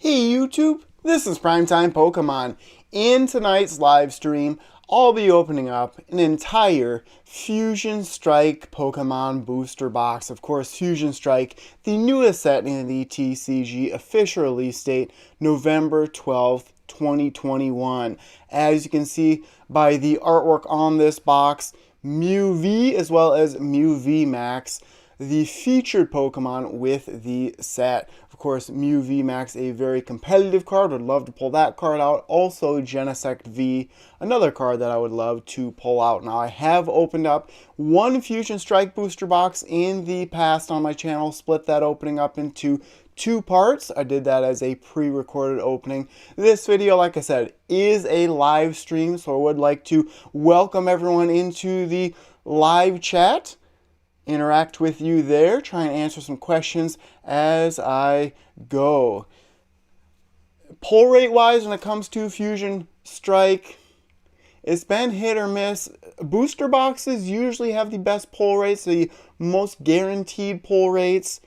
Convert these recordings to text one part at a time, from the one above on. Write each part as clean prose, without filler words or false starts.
Hey YouTube, this is Primetime Pokemon. In tonight's live stream, I'll be opening up an entire Fusion Strike Pokemon booster box. Of course, Fusion Strike, the newest set in the TCG, official release date, November 12th, 2021. As you can see by the artwork on this box, Mew V as well as Mew VMAX, the featured Pokemon with the set. Of course, Mew VMAX, a very competitive card. Would love to pull that card out. Also, Genesect V, another card that I would love to pull out. Now, I have opened up one Fusion Strike booster box in the past on my channel. Split that opening up into two parts. I did that as a pre-recorded opening. This video, like I said, is a live stream, so I would like to welcome everyone into the live chat. Interact with you there, try and answer some questions as I go. Pull rate wise, when it comes to Fusion Strike, it's been hit or miss. Booster boxes usually have the best pull rates, the most guaranteed pull rates.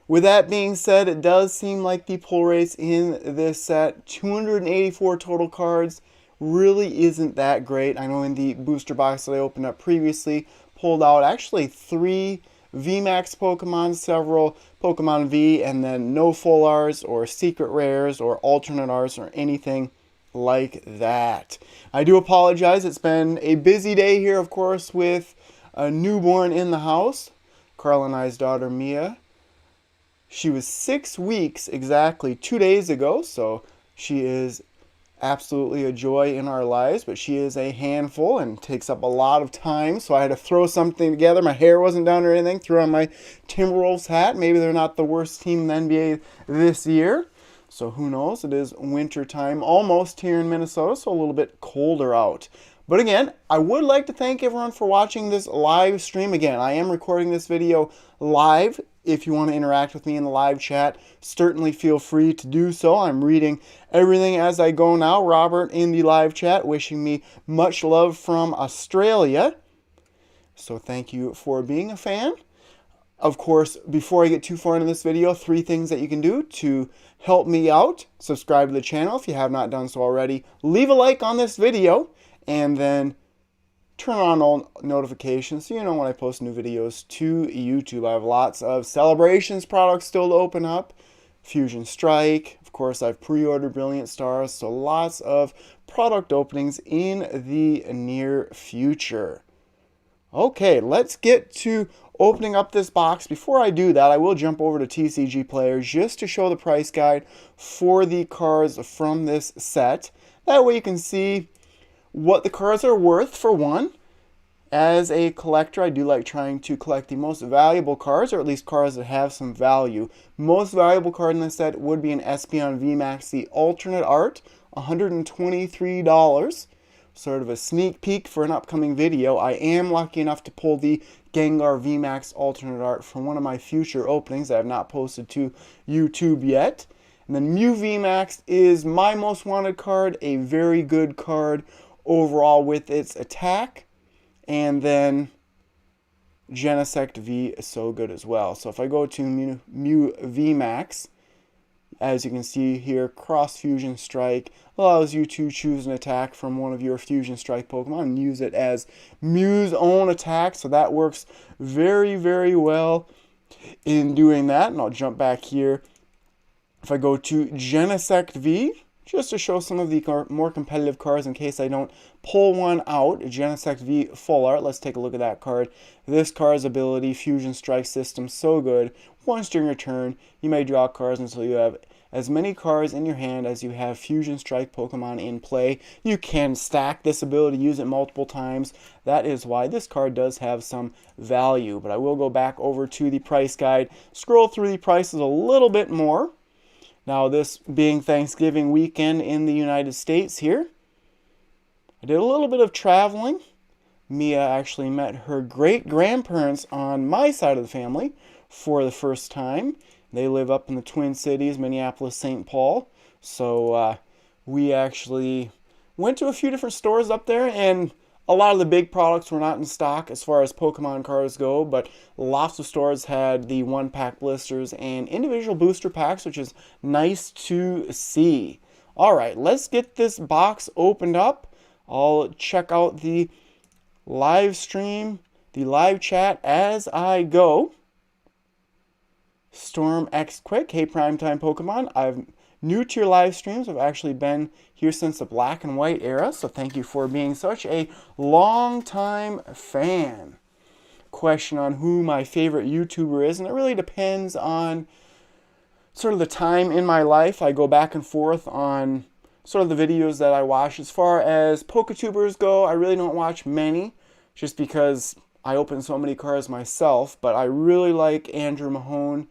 With that being said, it does seem like the pull rates in this set, 284 total cards, really isn't that great. I know in the booster box that I opened up previously, pulled out actually 3 VMAX Pokemon, several Pokemon V, and then no full Rs or secret rares or alternate Rs or anything like that. I do apologize. It's been a busy day here, of course, with a newborn in the house. Carl and I's daughter, Mia. She was 6 weeks exactly 2 days ago, so she is absolutely a joy in our lives, but she is a handful and takes up a lot of time, so I had to throw something together. My hair wasn't done or anything. Threw on my Timberwolves hat. Maybe they're not the worst team in the NBA this year, so who knows. It is winter time almost here in Minnesota, so a little bit colder out. But again, I would like to thank everyone for watching this live stream. Again, I am recording this video live. If you want to interact with me in the live chat, certainly feel free to do so. I'm reading everything as I go now. Robert in the live chat wishing me much love from Australia. So thank you for being a fan. Of course, before I get too far into this video, 3 things that you can do to help me out. Subscribe to the channel if you have not done so already. Leave a like on this video. And then turn on all notifications so you know when I post new videos to YouTube. I have lots of Celebrations products still to open up. Fusion Strike. Of course, I've pre-ordered Brilliant Stars. So lots of product openings in the near future. Okay, let's get to opening up this box. Before I do that, I will jump over to TCG Players just to show the price guide for the cards from this set. That way you can see what the cards are worth, for one. As a collector, I do like trying to collect the most valuable cards, or at least cards that have some value. Most valuable card in this set would be an Espeon VMAX, the alternate art, $123. Sort of a sneak peek for an upcoming video. I am lucky enough to pull the Gengar VMAX alternate art from one of my future openings that I have not posted to YouTube yet. And then Mew VMAX is my most wanted card, a very good card overall with its attack, and then Genesect V is so good as well. So if I go to Mew VMAX, as you can see here, Cross Fusion Strike allows you to choose an attack from one of your Fusion Strike Pokemon and use it as Mew's own attack, so that works very, very well in doing that. And I'll jump back here. If I go to Genesect V, just to show some of the more competitive cards in case I don't pull one out. Genesect V Full Art. Let's take a look at that card. This card's ability, Fusion Strike System, so good. Once during your turn, you may draw cards until you have as many cards in your hand as you have Fusion Strike Pokemon in play. You can stack this ability, use it multiple times. That is why this card does have some value. But I will go back over to the price guide, scroll through the prices a little bit more. Now, this being Thanksgiving weekend in the United States here, I did a little bit of traveling. Mia actually met her great-grandparents on my side of the family for the first time. They live up in the Twin Cities, Minneapolis, St. Paul. So we actually went to a few different stores up there, and A lot of the big products were not in stock as far as Pokemon cards go, but lots of stores had the 1-pack blisters and individual booster packs, which is nice to see. All right, let's get this box opened up. I'll check out the live stream, the live chat as I go. Storm X Quick, hey Primetime Pokemon, I'm new to your live streams. I've actually been here since the black and white era, so thank you for being such a long-time fan. Question on who my favorite YouTuber is, and it really depends on sort of the time in my life. I go back and forth on sort of the videos that I watch. As far as Poketubers go, I really don't watch many, just because I open so many cards myself, but I really like Andrew Mahone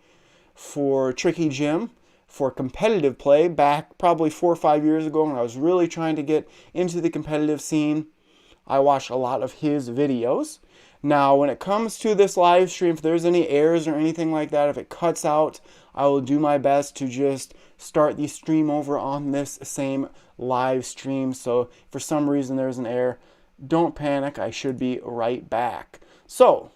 for Tricky Jim, for competitive play, back probably 4 or 5 years ago when I was really trying to get into the competitive scene. I watched a lot of his videos. Now, when it comes to this live stream, if there's any errors or anything like that, if it cuts out, I will do my best to just start the stream over on this same live stream. So, if for some reason there's an error, don't panic, I should be right back. So,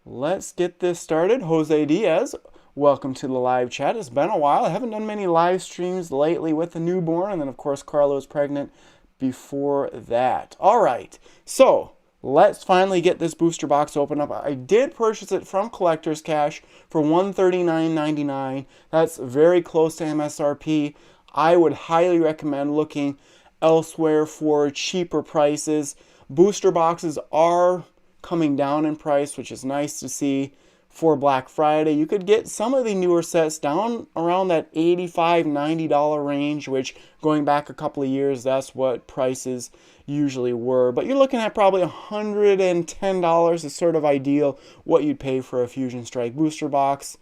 let's get this started. Jose Diaz, welcome to the live chat. It's been a while. I haven't done many live streams lately with the newborn, and then of course Carla was pregnant before that. All right, so let's finally get this booster box open up. I did purchase it from Collector's Cash for $139.99. That's very close to MSRP. I would highly recommend looking elsewhere for cheaper prices. Booster boxes are coming down in price, which is nice to see. For Black Friday, you could get some of the newer sets down around that $85, $90 range, which going back a couple of years, that's what prices usually were. But you're looking at probably $110 is sort of ideal what you'd pay for a Fusion Strike booster box.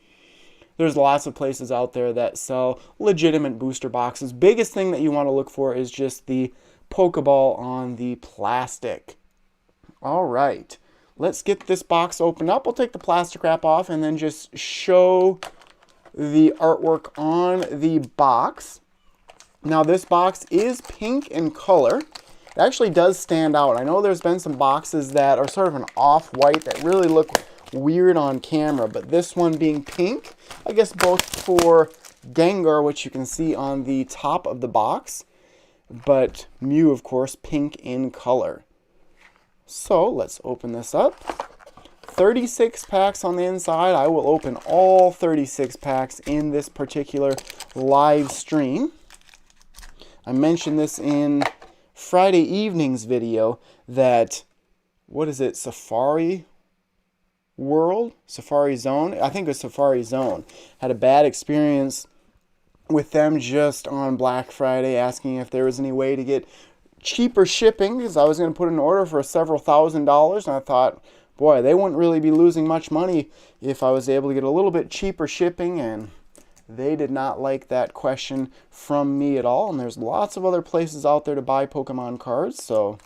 There's lots of places out there that sell legitimate booster boxes. Biggest thing that you want to look for is just the Pokeball on the plastic. All right. Let's get this box opened up. We'll take the plastic wrap off and then just show the artwork on the box. Now this box is pink in color. It actually does stand out. I know there's been some boxes that are sort of an off-white that really look weird on camera, but this one being pink, I guess both for Gengar, which you can see on the top of the box, but Mew, of course, pink in color. So let's open this up. 36 packs on the inside. I will open all 36 packs in this particular live stream. I mentioned this in Friday evening's video that, what is it, Safari World? Safari Zone? I think it was Safari Zone. Had a bad experience with them just on Black Friday, asking if there was any way to get cheaper shipping, because I was going to put an order for several $1,000s, and I thought, boy, they wouldn't really be losing much money if I was able to get a little bit cheaper shipping, and they did not like that question from me at all. And there's lots of other places out there to buy Pokemon cards, so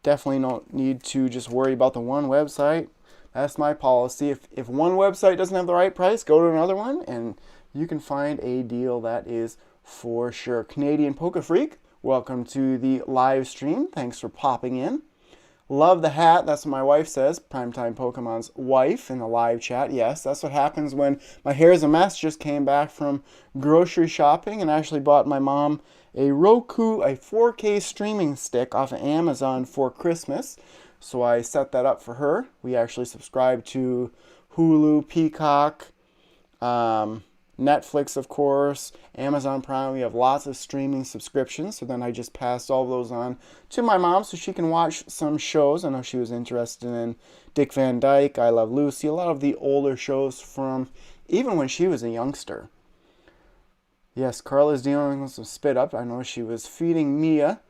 definitely don't need to just worry about the one website. That's my policy. If one website doesn't have the right price, go to another one, and you can find a deal that is for sure. Canadian Poke Freak, welcome to the live stream. Thanks for popping in. Love the hat. That's what my wife says. Primetime Pokemon's wife in the live chat. Yes, that's what happens when my hair's a mess. Just came back from grocery shopping and actually bought my mom a Roku, a 4K streaming stick off of Amazon for Christmas. So I set that up for her. We actually subscribe to Hulu, Peacock, Netflix, of course, Amazon Prime. We have lots of streaming subscriptions. So then I just passed all those on to my mom so she can watch some shows. I know she was interested in Dick Van Dyke, I Love Lucy, a lot of the older shows from even when she was a youngster. Yes, Carla's dealing with some spit up. I know she was feeding Mia.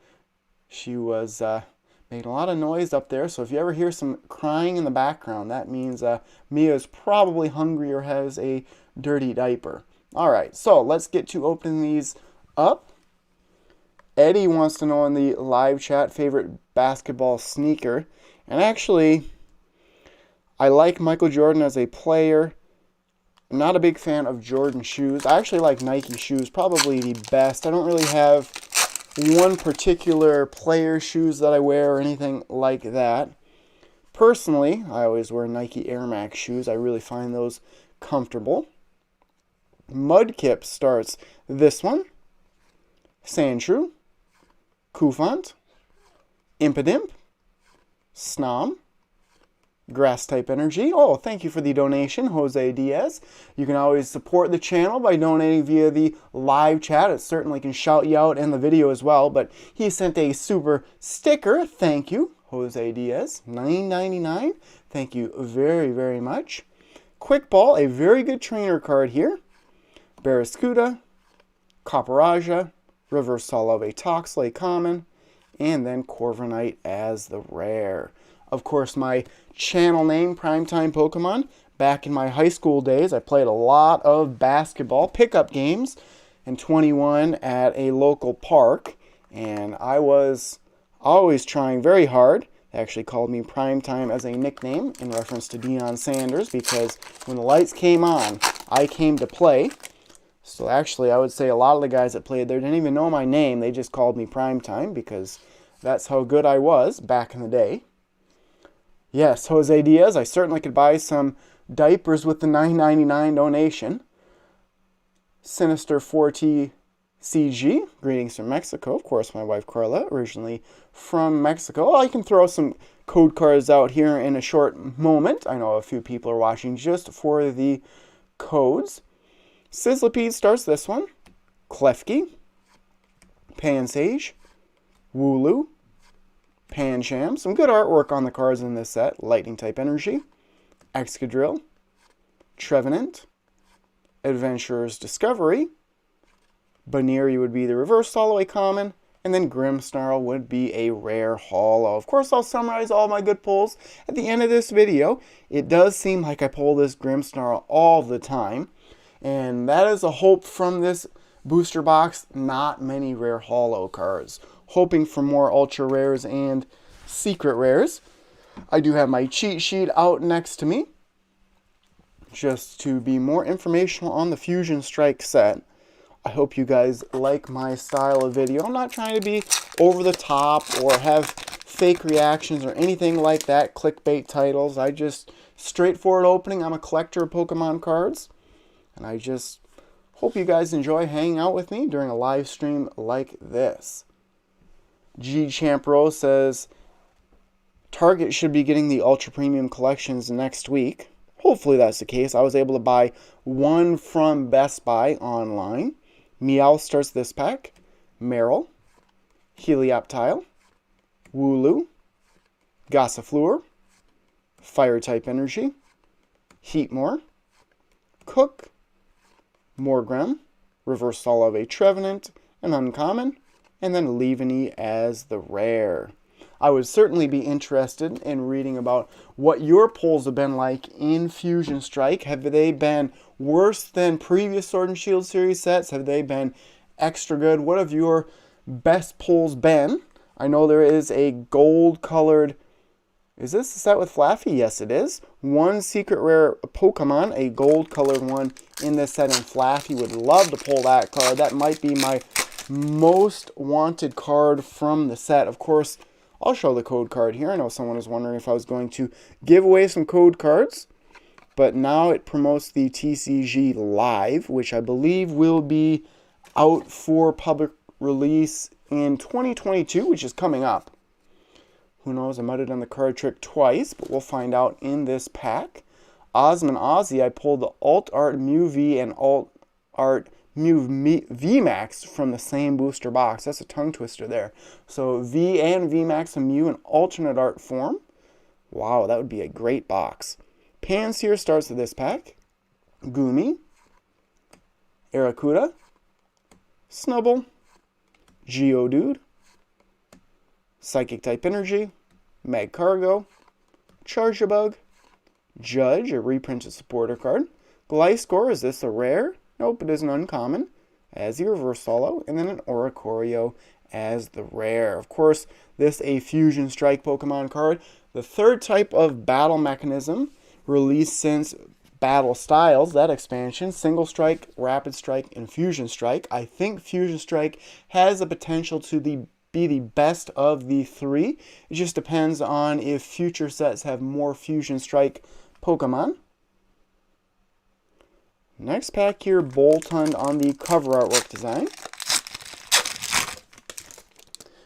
She was making a lot of noise up there. So if you ever hear some crying in the background, that means Mia is probably hungry or has a dirty diaper. All right, so let's get to opening these up. Eddie wants to know in the live chat, favorite basketball sneaker. And actually, I like Michael Jordan as a player. I'm not a big fan of Jordan shoes. I actually like Nike shoes, probably the best. I don't really have one particular player's shoes that I wear or anything like that. Personally, I always wear Nike Air Max shoes. I really find those comfortable. Mudkip starts this one. Sandshrew, Koufant, Impidimp, Snom, Grass-type Energy. Oh, thank you for the donation, Jose Diaz. You can always support the channel by donating via the live chat. It certainly can shout you out in the video as well, but he sent a super sticker. Thank you, Jose Diaz. $9.99. Thank you very, very much. Quick Ball, a very good trainer card here. Barraskewda, Copperaja, Reverse Hollow, a Toxley common, and then Corviknight as the rare. Of course, my channel name, Primetime Pokemon. Back in my high school days, I played a lot of basketball pickup games in 21 at a local park, and I was always trying very hard. They actually called me Primetime as a nickname in reference to Deion Sanders, because when the lights came on, I came to play. So actually, I would say a lot of the guys that played there didn't even know my name. They just called me Primetime because that's how good I was back in the day. Yes, Jose Diaz, I certainly could buy some diapers with the $9.99 donation. Sinister 4T CG, greetings from Mexico. Of course, my wife Carla, originally from Mexico. I can throw some code cards out here in a short moment. I know a few people are watching just for the codes. Sizzlipede starts this one. Klefki, Pansage, Wooloo, Pancham. Some good artwork on the cards in this set. Lightning-type Energy, Excadrill, Trevenant, Adventurer's Discovery, Baneri would be the reverse holo, a common, and then Grimmsnarl would be a rare holo. Of course, I'll summarize all my good pulls at the end of this video. It does seem like I pull this Grimmsnarl all the time, and that is a hope from this booster box. Not many rare holo cards. Hoping for more ultra rares and secret rares. I do have my cheat sheet out next to me, just to be more informational on the Fusion Strike set. I hope you guys like my style of video. I'm not trying to be over the top or have fake reactions or anything like that, clickbait titles. I just straightforward opening. I'm a collector of Pokemon cards, and I just hope you guys enjoy hanging out with me during a live stream like this. G Champ Rose says Target should be getting the Ultra Premium collections next week. Hopefully that's the case. I was able to buy one from Best Buy online. Meowth starts this pack. Meryl, Helioptile, Wooloo, Gossifleur, Fire-type Energy, Heatmore, Cook, Morgrem, Reverse Holo of a Trevenant, an uncommon, and then Leaveney as the rare. I would certainly be interested in reading about what your pulls have been like in Fusion Strike. Have they been worse than previous Sword and Shield series sets? Have they been extra good? What have your best pulls been? I know there is a gold-colored... Is this a set with Flaffy? Yes, it is. One secret rare Pokemon, a gold-colored one in this set, and Flaffy would love to pull that card. That might be my most wanted card from the set. Of course, I'll show the code card here. I know someone was wondering if I was going to give away some code cards, but now it promotes the TCG Live, which I believe will be out for public release in 2022, which is coming up. Who knows, I might have done the card trick twice, but we'll find out in this pack. Osmond Ozzy, I pulled the Alt Art Mew V and Alt Art Mew VMAX from the same booster box. That's a tongue twister there. So V and VMAX and Mew in alternate art form. Wow, that would be a great box. Panseer starts with this pack. Goomy, Arrokuda, Snubble, Geodude, Psychic-type Energy, Magcargo, Charjabug, Judge, a reprinted supporter card. Gliscor, is this a rare? Nope, it is an uncommon, as the reverse holo, and then an Oricorio as the rare. Of course, this a Fusion Strike Pokemon card. The third type of battle mechanism released since Battle Styles, that expansion, Single Strike, Rapid Strike, and Fusion Strike. I think Fusion Strike has the potential to be the best of the three. It just depends on if future sets have more Fusion Strike Pokemon. Next pack here, Boltund on the cover artwork design.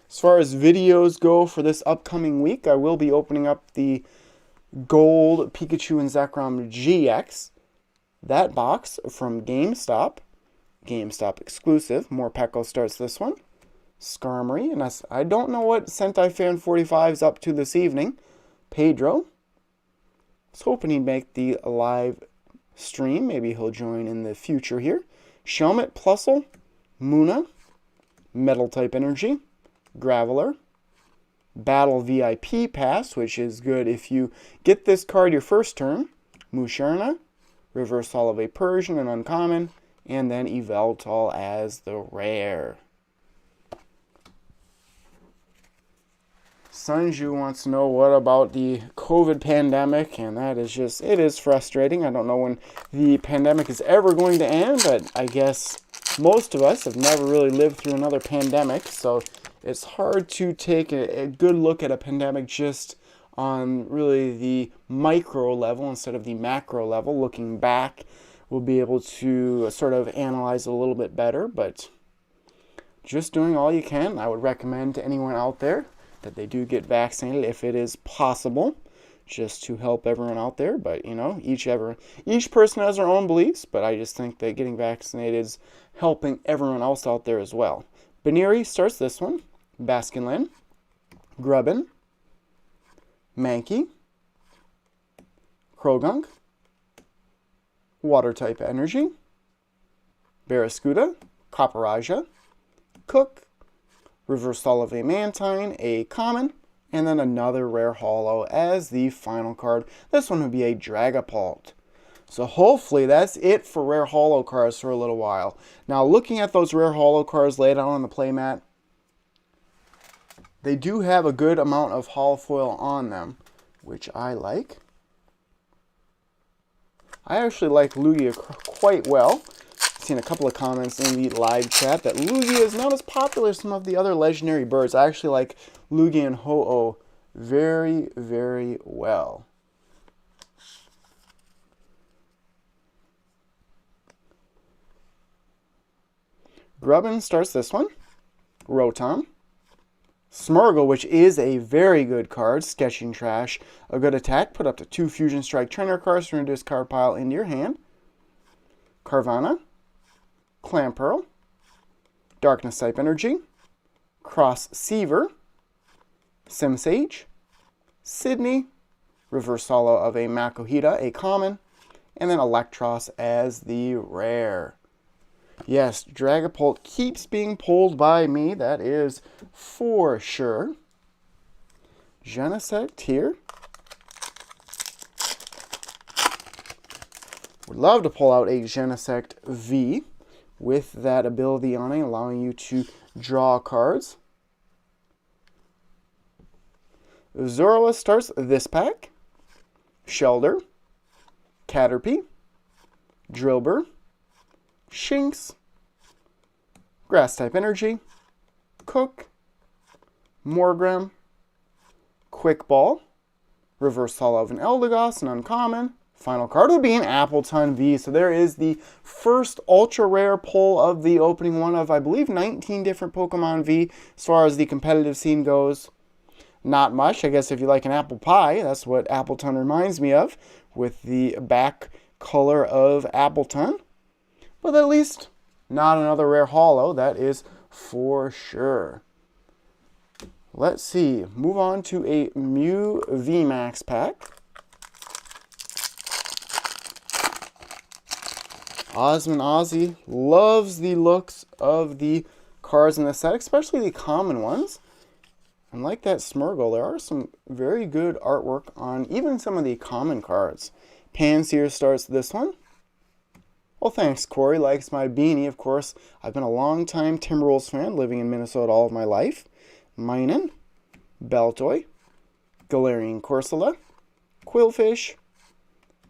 As far as videos go for this upcoming week, I will be opening up the Gold Pikachu and Zekrom GX. That box from GameStop. GameStop exclusive. Morpeko starts this one. Skarmory. And I don't know what Sentai Fan 45 is up to this evening. Pedro. I was hoping he'd make the live stream. Maybe he'll join in the future here. Shelmet, Plusle, Muna, Metal type Energy, Graveler, Battle VIP Pass, which is good if you get this card your first turn, Musharna, Reverse Holo of a Persian, an uncommon, and then Yveltal as the rare. Sanju wants to know what about the COVID pandemic, and that is just, it is frustrating. I don't know when the pandemic is ever going to end, but I guess most of us have never really lived through another pandemic, so it's hard to take a good look at a pandemic just on really the micro level instead of the macro level. Looking back, we'll be able to sort of analyze it a little bit better, but just doing all you can. I would recommend to anyone out there that they do get vaccinated if it is possible, just to help everyone out there. But, you know, each person has their own beliefs, but I just think that getting vaccinated is helping everyone else out there as well. Baneri starts this one. Baskinland, Grubbin, Mankey, Krogunk, Water type Energy, Barraskewda, Copperaja, Cook, Reverse Holo of a Mantine, a common, and then another rare holo as the final card. This one would be a Dragapult. So hopefully that's it for rare holo cards for a little while. Now looking at those rare holo cards laid out on the playmat, they do have a good amount of holofoil on them, which I like. I actually like Lugia quite well. I've seen a couple of comments in the live chat that Lugia is not as popular as some of the other legendary birds. I actually like Lugia and Ho-Oh very, very well. Grubbin starts this one. Rotom. Smeargle, which is a very good card. Sketching Trash. A good attack. Put up to 2 Fusion Strike trainer cards from your discard pile into your hand. Carvana. Clamperl. Darkness type Energy. Cross Seaver. Simsage. Sydney. Reverse Holo of a Makuhita, a common. And then Electros as the rare. Yes, Dragapult keeps being pulled by me. That is for sure. Genesect here. Would love to pull out a Genesect V with that ability on it, allowing you to draw cards. Zoroark starts this pack. Shelder. Caterpie. Drillbur. Shinx, Grass type Energy, Cook, Morgrem, Quick Ball, Reverse Holo of an Eldegoss, an uncommon. Final card will be an Appletun V. So there is the first ultra rare pull of the opening one of, I believe, 19 different Pokemon V as far as the competitive scene goes. Not much. I guess if you like an apple pie, that's what Appletun reminds me of, with the back color of Appletun. But at least not another rare holo, that is for sure. Let's see, move on to a Mew VMAX pack. Osmond Ozzy loves the looks of the cards in the set, especially the common ones. And like that Smeargle, there are some very good artwork on even some of the common cards. Pansear starts this one. Well, thanks, Corey. Likes my beanie, of course. I've been a long-time Timberwolves fan, living in Minnesota all of my life. Minun, Baltoy, Galarian Corsola, Quillfish,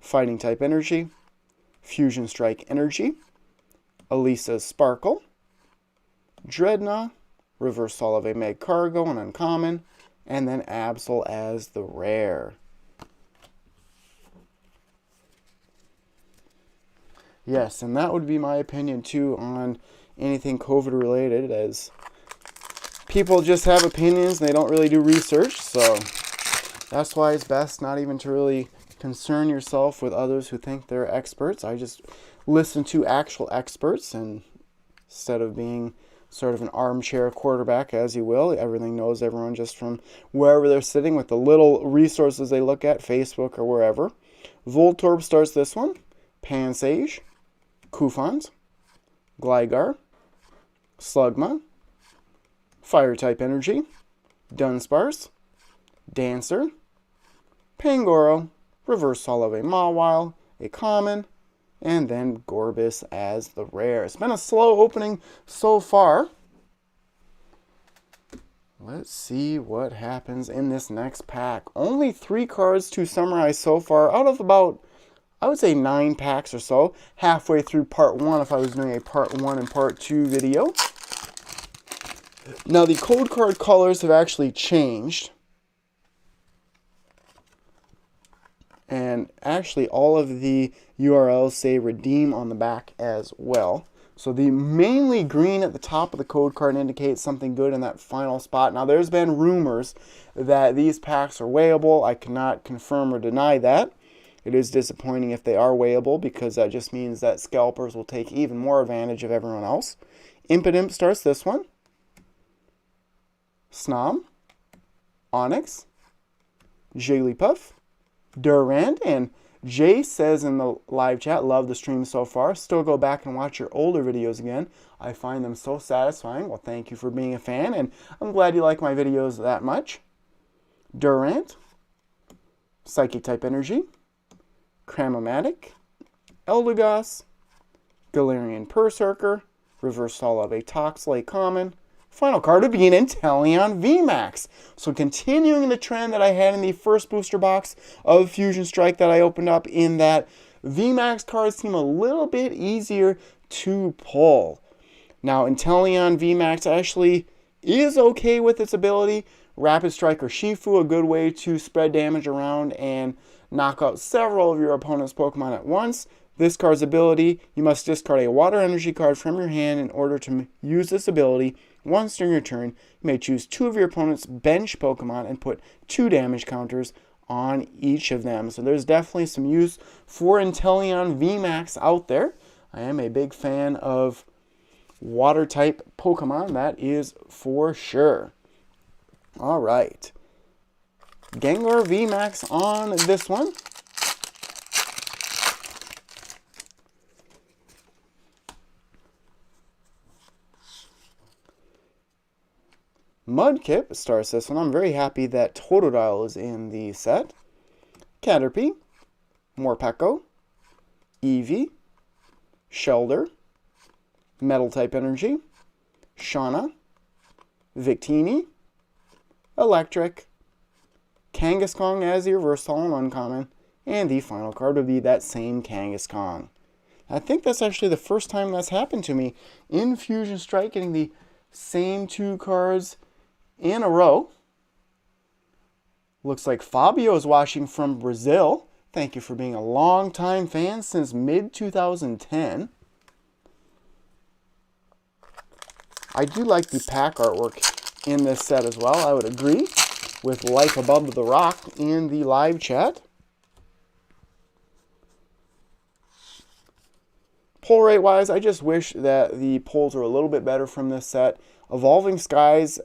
Fighting type energy, Fusion Strike energy, Elisa's Sparkle, Dreadnought, Reverse Holo of a Magcargo, an uncommon, and then Absol as the rare. Yes, and that would be my opinion too on anything COVID related, as people just have opinions and they don't really do research, so that's why it's best not even to really concern yourself with others who think they're experts. I just listen to actual experts, and instead of being sort of an armchair quarterback, as you will, everything knows everyone just from wherever they're sitting with the little resources they look at, Facebook or wherever. Voltorb starts this one, Pansage, Kufant, Gligar, Slugma, Fire-type energy, Dunsparce, Dancer, Pangoro, Reverse Holo of a Mawile, a common, and then Gorbis as the rare. It's been a slow opening so far. Let's see what happens in this next pack. Only 3 cards to summarize so far out of about, I would say, 9 packs or so. Halfway through part 1 if I was doing a part 1 and part 2 video. Now the code card colors have actually changed. And actually all of the URLs say redeem on the back as well. So the mainly green at the top of the code card indicates something good in that final spot. Now there's been rumors that these packs are weighable. I cannot confirm or deny that. It is disappointing if they are weighable, because that just means that scalpers will take even more advantage of everyone else. Impidimp starts this one. Snom, Onix, Jigglypuff, Durant, and Jay says in the live chat, love the stream so far. Still go back and watch your older videos again. I find them so satisfying. Well, thank you for being a fan, and I'm glad you like my videos that much. Durant, Psychic type energy, Cramomatic, Eldegoss, Galarian Berserker, Reverse Holo of a Toxley common. Final card would be an Inteleon VMAX. So continuing the trend that I had in the first booster box of Fusion Strike that I opened up, in that VMAX cards seem a little bit easier to pull. Now Inteleon VMAX actually is okay with its ability. Rapid Strike or Shifu, a good way to spread damage around and knock out several of your opponent's Pokemon at once. This card's ability, you must discard a water energy card from your hand in order to use this ability. Once during your turn, you may choose 2 of your opponent's bench Pokemon and put 2 damage counters on each of them. So there's definitely some use for Inteleon VMAX out there. I am a big fan of water type Pokemon, that is for sure. Alright. Gengar VMAX on this one. Mudkip starts this one. I'm very happy that Totodile is in the set. Caterpie, Morpeko, Eevee, Shelder, Metal-type energy, Shauna, Victini, Electric, Kangaskong as the Reverse Holo uncommon, and the final card would be that same Kangaskong. I think that's actually the first time that's happened to me in Fusion Strike, getting the same 2 cards in a row. Looks like Fabio is watching from Brazil. Thank you for being a long-time fan since mid-2010. I do like the pack artwork in this set as well. I would agree with Life Above the Rock in the live chat. Pull rate wise, I just wish that the pulls were a little bit better from this set. Evolving Skies,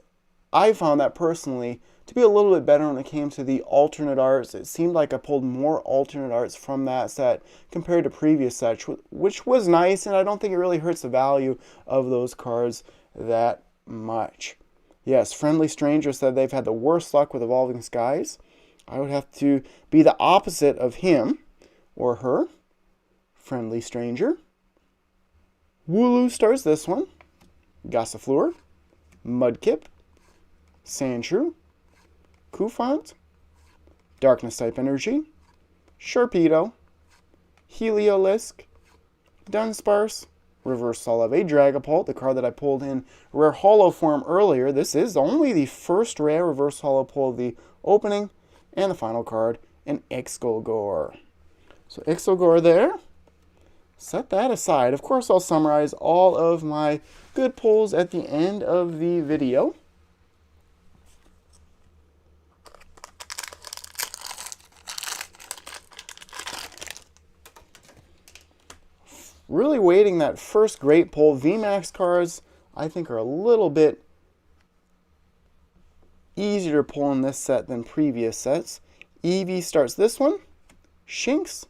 I found that personally to be a little bit better when it came to the alternate arts. It seemed like I pulled more alternate arts from that set compared to previous sets, which was nice, and I don't think it really hurts the value of those cards that much. Yes, Friendly Stranger said they've had the worst luck with Evolving Skies. I would have to be the opposite of him or her. Friendly Stranger. Wooloo starts this one. Gossifleur, Mudkip, Sandshrew, Kufant, Darkness type energy, Sharpedo, Heliolisk, Dunsparce, Reverse Holo of a Dragapult, the card that I pulled in rare holo form earlier. This is only the first rare reverse holo pull of the opening, and the final card, an Excelgor. So Excelgor there. Set that aside. Of course, I'll summarize all of my good pulls at the end of the video. Really waiting that first great pull. VMAX cards, I think, are a little bit easier to pull in this set than previous sets. Eevee starts this one. Shinx,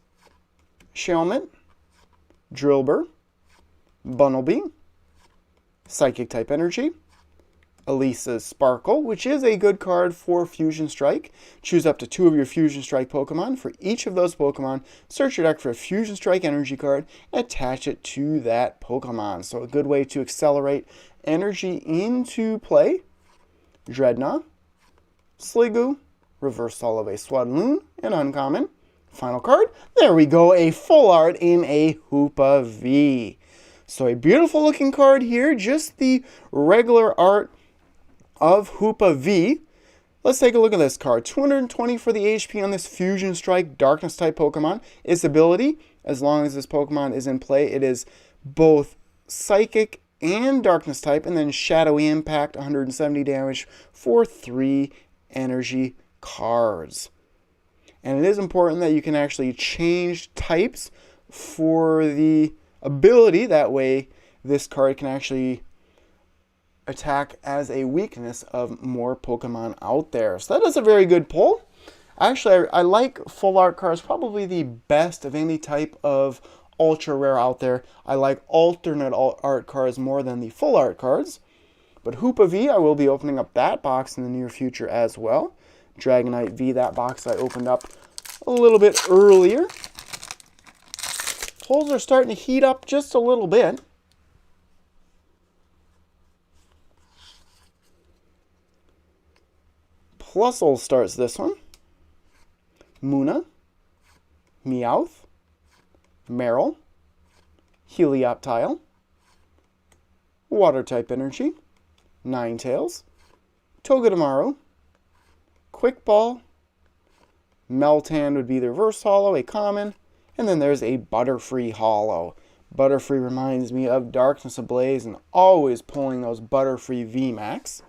Shelmet, Drillbur, Bunnelby, Psychic type Energy, Elisa's Sparkle, which is a good card for Fusion Strike. Choose up to 2 of your Fusion Strike Pokemon. For each of those Pokemon, search your deck for a Fusion Strike Energy card and attach it to that Pokemon. So a good way to accelerate energy into play. Dreadnought, Sliggoo, Reverse Holo of a Swadloon, and Uncommon. Final card, there we go, a full art in a Hoopa V. So a beautiful looking card here, just the regular art of Hoopa V. Let's take a look at this card. 220 for the HP on this Fusion Strike Darkness type Pokemon. Its ability, as long as this Pokemon is in play, it is both Psychic and Darkness type, and then Shadowy Impact, 170 damage for 3 energy cards. And it is important that you can actually change types for the ability. That way, this card can actually attack as a weakness of more Pokemon out there. So that is a very good pull. Actually, I like full art cards probably the best of any type of ultra rare out there. I like alternate art cards more than the full art cards. But Hoopa V, I will be opening up that box in the near future as well. Dragonite V, that box I opened up a little bit earlier. Pulls are starting to heat up just a little bit. Plusle starts this one. Munna, Meowth, Marill, Helioptile, Water type Energy, Ninetales, Togedemaru, Quick Ball, Meltan would be the reverse holo, a common, and then there's a Butterfree holo. Butterfree reminds me of Darkness Ablaze and always pulling those Butterfree VMAX.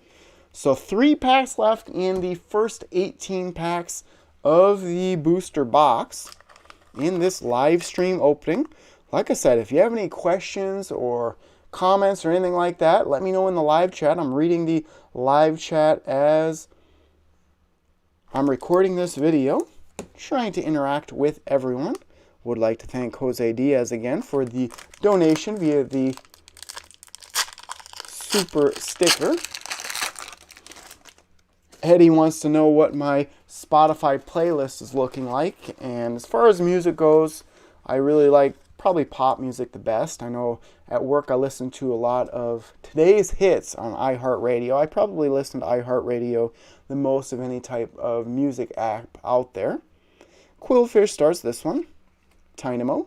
So 3 packs left in the first 18 packs of the booster box in this live stream opening. Like I said, if you have any questions or comments or anything like that, let me know in the live chat. I'm reading the live chat as I'm recording this video, trying to interact with everyone. Would like to thank Jose Diaz again for the donation via the super sticker. Eddie wants to know what my Spotify playlist is looking like, and as far as music goes, I really like probably pop music the best. I know at work I listen to a lot of today's hits on iHeartRadio. I probably listen to iHeartRadio the most of any type of music app out there. Quillfish starts this one. Tynamo,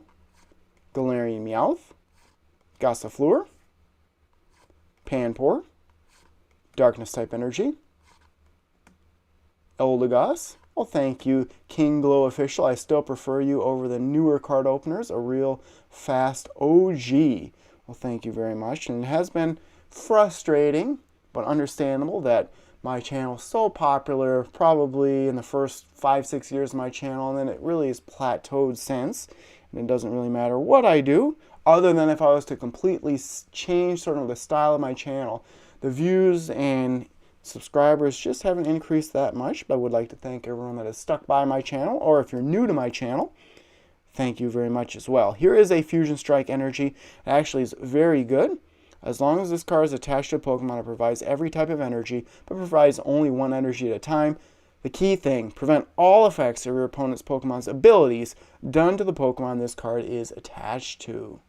Galarian Meowth, Gossifleur, Panpour, Darkness type Energy, Eldegoss. Well, thank you, King Glow Official. I still prefer you over the newer card openers, a real fast OG. Well, thank you very much. And it has been frustrating, but understandable that my channel is so popular probably in the first 5-6 years of my channel, and then it really has plateaued since. And it doesn't really matter what I do, other than if I was to completely change sort of the style of my channel. The views and subscribers just haven't increased that much, but I would like to thank everyone that has stuck by my channel, or if you're new to my channel, thank you very much as well. Here is a Fusion Strike Energy. It actually is very good. As long as this card is attached to a Pokemon, it provides every type of energy, but provides only one energy at a time. The key thing, prevent all effects of your opponent's Pokemon's abilities done to the Pokemon this card is attached to.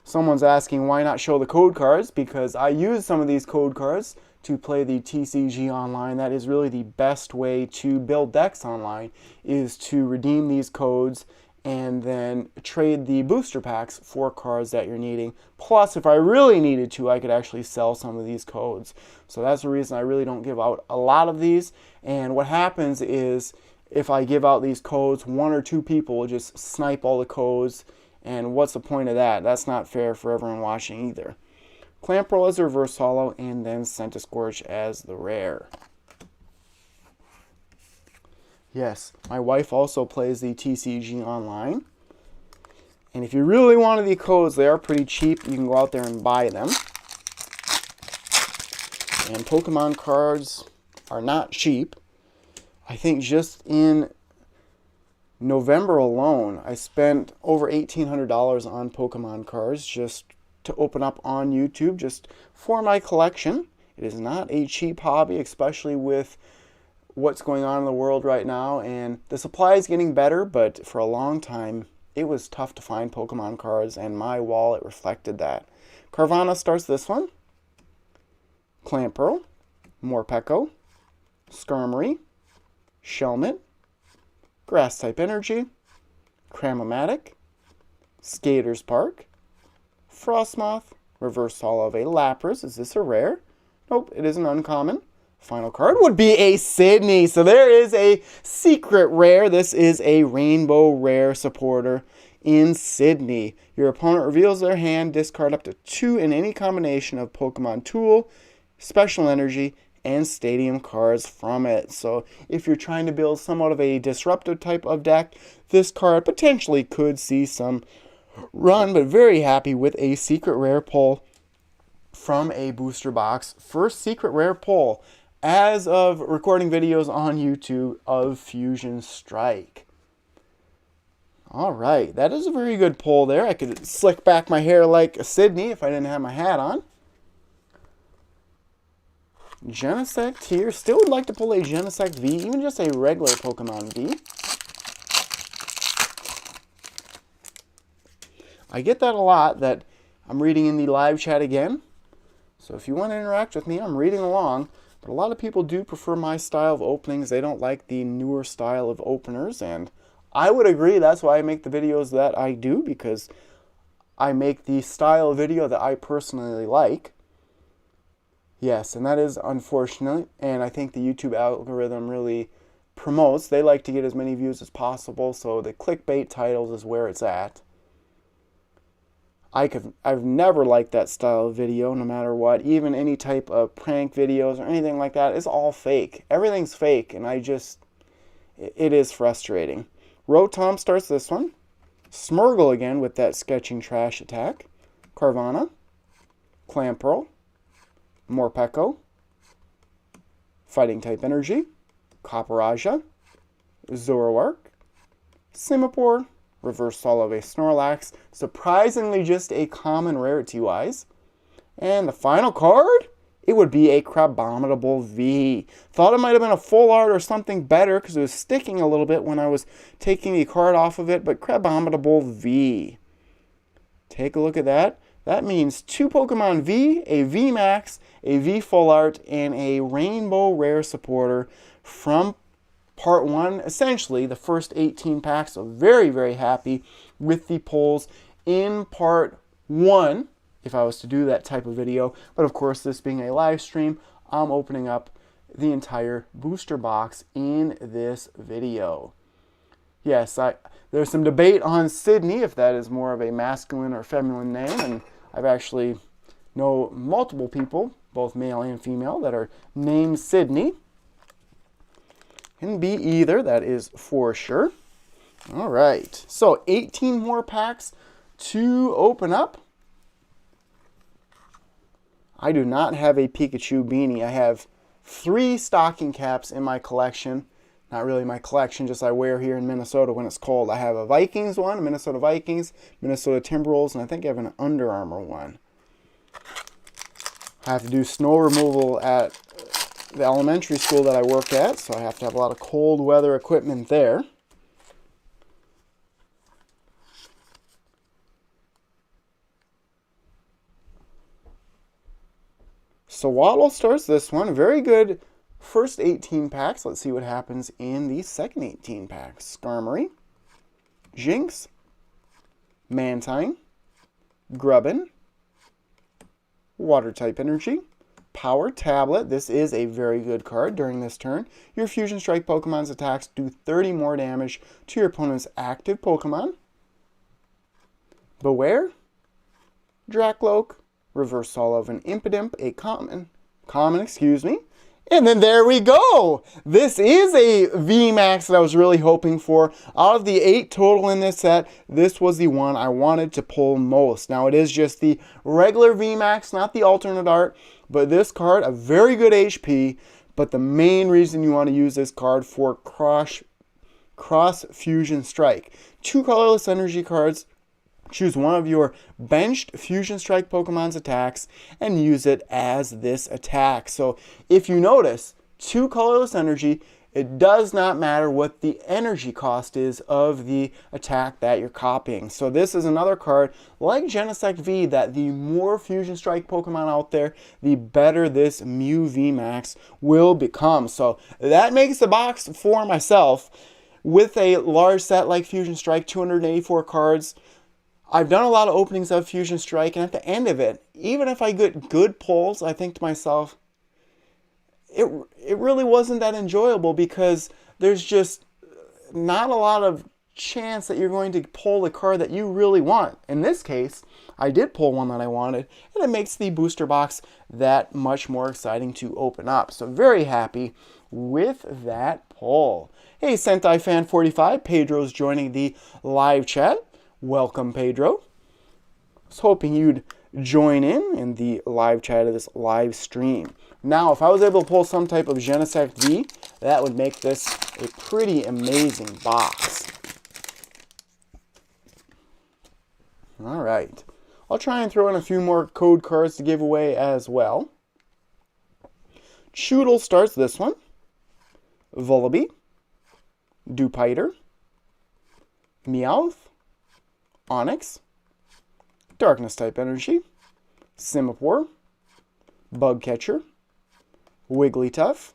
Someone's asking why not show the code cards, because I use some of these code cards to play the TCG online. That is really the best way to build decks online, is to redeem these codes and then trade the booster packs for cards that you're needing. Plus, if I really needed to, I could actually sell some of these codes. So that's the reason I really don't give out a lot of these. And what happens is, if I give out these codes, 1 or 2 people will just snipe all the codes. And what's the point of that? That's not fair for everyone watching either. Clamperl as the reverse holo, and then Centiskorch as the rare. Yes, my wife also plays the TCG online. And if you really wanted the codes, they are pretty cheap. You can go out there and buy them. And Pokemon cards are not cheap. I think just in November alone, I spent over $1,800 on Pokemon cards just to open up on YouTube, just for my collection. It is not a cheap hobby, especially with what's going on in the world right now, and the supply is getting better, but for a long time it was tough to find Pokemon cards, and my wallet reflected that. Carvanha starts this one. Clamperl, Morpeko, Skarmory, Shelmet, Grass type Energy, Cramomatic, Skater's Park, Frostmoth, reverse holo of a Lapras. Is this a rare? Nope, it is an uncommon. Final card would be a Sydney. So there is a secret rare. This is a rainbow rare supporter in Sydney. Your opponent reveals their hand, discard up to 2 in any combination of Pokemon Tool, Special Energy, and Stadium cards from it. So if you're trying to build somewhat of a disruptive type of deck, this card potentially could see some run, but very happy with a secret rare pull from a booster box. First secret rare pull as of recording videos on YouTube of Fusion Strike. Alright, that is a very good pull there. I could slick back my hair like a Sydney if I didn't have my hat on. Genesect here. Still would like to pull a Genesect V, even just a regular Pokemon V. I get that a lot, that I'm reading in the live chat again. So if you want to interact with me, I'm reading along. But a lot of people do prefer my style of openings. They don't like the newer style of openers. And I would agree. That's why I make the videos that I do, because I make the style of video that I personally like. Yes, and that is unfortunate. And I think the YouTube algorithm really promotes. They like to get as many views as possible. So the clickbait titles is where it's at. I've never liked that style of video, no matter what. Even any type of prank videos or anything like that is all fake. Everything's fake, and it is frustrating. Rotom starts this one. Smurgle again with that sketching trash attack. Carvanha, Clamperl, Morpeko, Fighting type Energy, Copperaja, Zoroark, Simipour, reverse holo of a Snorlax, surprisingly just a common rarity-wise. And the final card, it would be a Crabominable V. Thought it might have been a full art or something better because it was sticking a little bit when I was taking the card off of it, but Crabominable V. Take a look at that. That means 2 Pokemon V, a VMAX, a V full art, and a rainbow rare supporter from Part 1, essentially the first 18 packs. So very, very happy with the pulls in Part 1, if I was to do that type of video. But of course, this being a live stream, I'm opening up the entire booster box in this video. Yes, there's some debate on Sydney, if that is more of a masculine or feminine name. And I've actually know multiple people, both male and female, that are named Sydney. Can be either, that is for sure. All right, so 18 more packs to open up. I do not have a Pikachu beanie. I have 3 stocking caps in my collection. Not really my collection, just I wear here in Minnesota when it's cold. I have a Vikings one, a Minnesota Vikings, Minnesota Timberwolves, and I think I have an Under Armour one. I have to do snow removal at the elementary school that I work at, so I have to have a lot of cold weather equipment there. So Waddle starts this one. Very good first 18 packs. Let's see what happens in the second 18 packs. Skarmory, Jinx, Mantine, Grubbin, Water-type Energy, Power Tablet. This is a very good card during this turn. Your Fusion Strike Pokemon's attacks do 30 more damage to your opponent's active Pokemon. Beware, Dracloak, Reverse Holo of an Impidimp, a common, and then there we go. This is a VMAX that I was really hoping for. Out of the 8 total in this set, this was the one I wanted to pull most. Now it is just the regular VMAX, not the alternate art, but this card, a very good HP, but the main reason you want to use this card for Cross Fusion Strike. 2 colorless energy cards. Choose one of your benched Fusion Strike Pokemon's attacks and use it as this attack. So if you notice, 2 colorless energy, it does not matter what the energy cost is of the attack that you're copying. So this is another card like Genesect V that the more Fusion Strike Pokemon out there, the better this Mew VMAX will become. So that makes the box for myself. With a large set like Fusion Strike, 284 cards, I've done a lot of openings of Fusion Strike, and at the end of it, even if I get good pulls, I think to myself, it really wasn't that enjoyable because there's just not a lot of chance that you're going to pull the card that you really want. In this case, I did pull one that I wanted, and it makes the booster box that much more exciting to open up. So very happy with that pull. Hey, Sentai Fan 45, Pedro's joining the live chat. Welcome, Pedro. I was hoping you'd join in the live chat of this live stream. Now, if I was able to pull some type of Genesect V, that would make this a pretty amazing box. All right. I'll try and throw in a few more code cards to give away as well. Choodle starts this one. Vullaby, Dewpider, Meowth, Onix, Darkness type Energy, Simipour, Bugcatcher, Wigglytuff,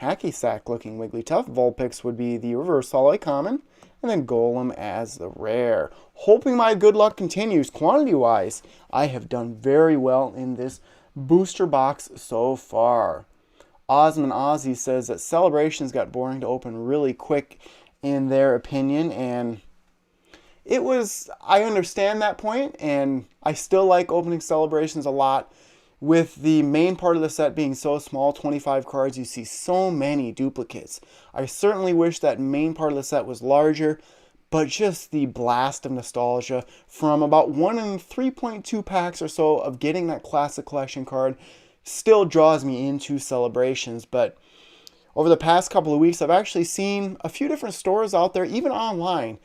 Hacky Sack looking Wigglytuff. Vulpix would be the reverse holo common, and then Golem as the rare. Hoping my good luck continues. Quantity wise, I have done very well in this booster box so far. Osman Ozzy says that Celebrations got boring to open really quick in their opinion, and it was, I understand that point, and I still like opening Celebrations a lot. With the main part of the set being so small, 25 cards, you see so many duplicates. I certainly wish that main part of the set was larger, but just the blast of nostalgia from about 1 in 3.2 packs or so of getting that Classic Collection card still draws me into Celebrations. But over the past couple of weeks, I've actually seen a few different stores out there, even online,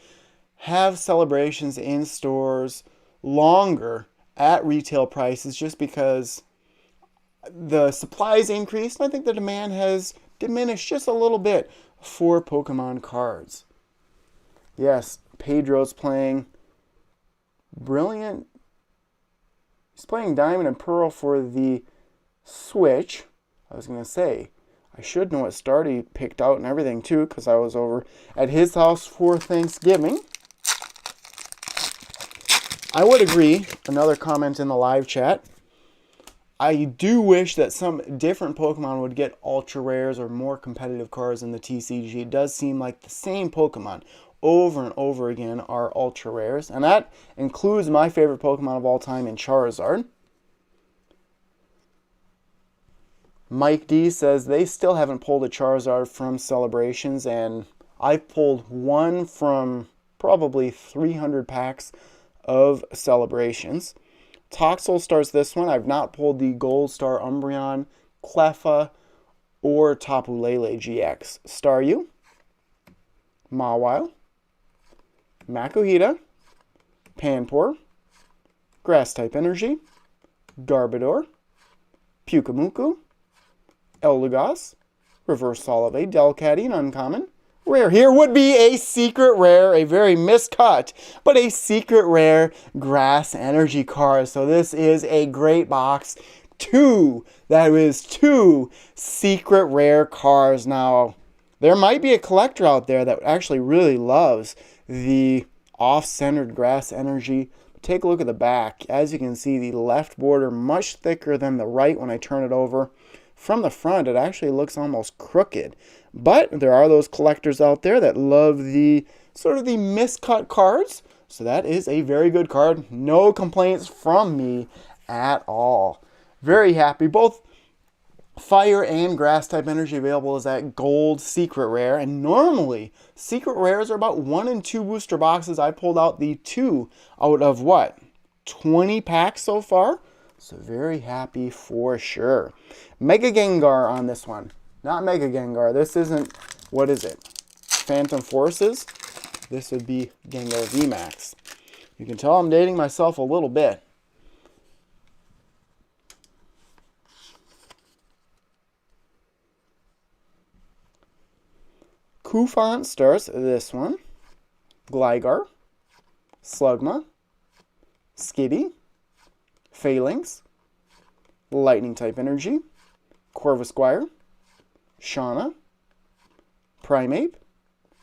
have Celebrations in stores longer at retail prices just because the supply's increased, and I think the demand has diminished just a little bit for Pokemon cards. Yes, Pedro's playing Brilliant. He's playing Diamond and Pearl for the Switch. I was going to say, I should know what start he picked out and everything too, because I was over at his house for Thanksgiving. I would agree. Another comment in the live chat. I do wish that some different Pokemon would get ultra rares or more competitive cards in the TCG. It does seem like the same Pokemon over and over again are ultra rares, and that includes my favorite Pokemon of all time in Charizard. Mike D says they still haven't pulled a Charizard from Celebrations, and I've pulled one from probably 300 packs of Celebrations. Toxel starts this one. I've not pulled the Gold Star Umbreon, Cleffa, or Tapu Lele GX. Staryu, Mawile, Makuhita, Panpour, Grass-type Energy, Garbodor, Pyukumuku, Eldegoss, Reverse Holo of a Delcatty, an uncommon. Rare here would be a secret rare, a very miscut, but a secret rare Grass Energy card. So this is a great box. That is two secret rare cards. Now, there might be a collector out there that actually really loves the off-centered grass energy. Take a look at the back. As you can see, the left border much thicker than the right when I turn it over. From the front, it actually looks almost crooked. But there are those collectors out there that love the sort of the miscut cards. So that is a very good card. No complaints from me at all. Very happy. Both fire and grass type energy available is that gold secret rare. And normally, secret rares are about 1 in 2 booster boxes. I pulled out the 2 out of what? 20 packs so far? So very happy for sure. Mega Gengar on this one. Not Mega Gengar. This isn't, what is it? Phantom Forces. This would be Gengar VMAX. You can tell I'm dating myself a little bit. Kufant starts this one. Gligar. Slugma. Skibby. Phalanx. Lightning type energy. Corvisquire. Shauna. Primeape.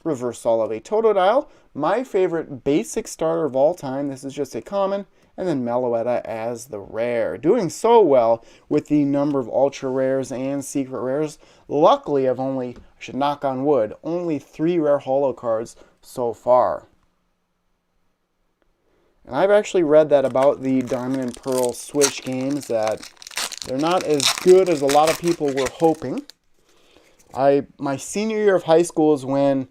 Reversal of a Totodile. My favorite basic starter of all time. This is just a common. And then Meloetta as the rare. Doing so well with the number of ultra rares and secret rares. Luckily, I've only, I should knock on wood, only 3 rare holo cards so far. And I've actually read that about the Diamond and Pearl Switch games, that they're not as good as a lot of people were hoping. My senior year of high school is when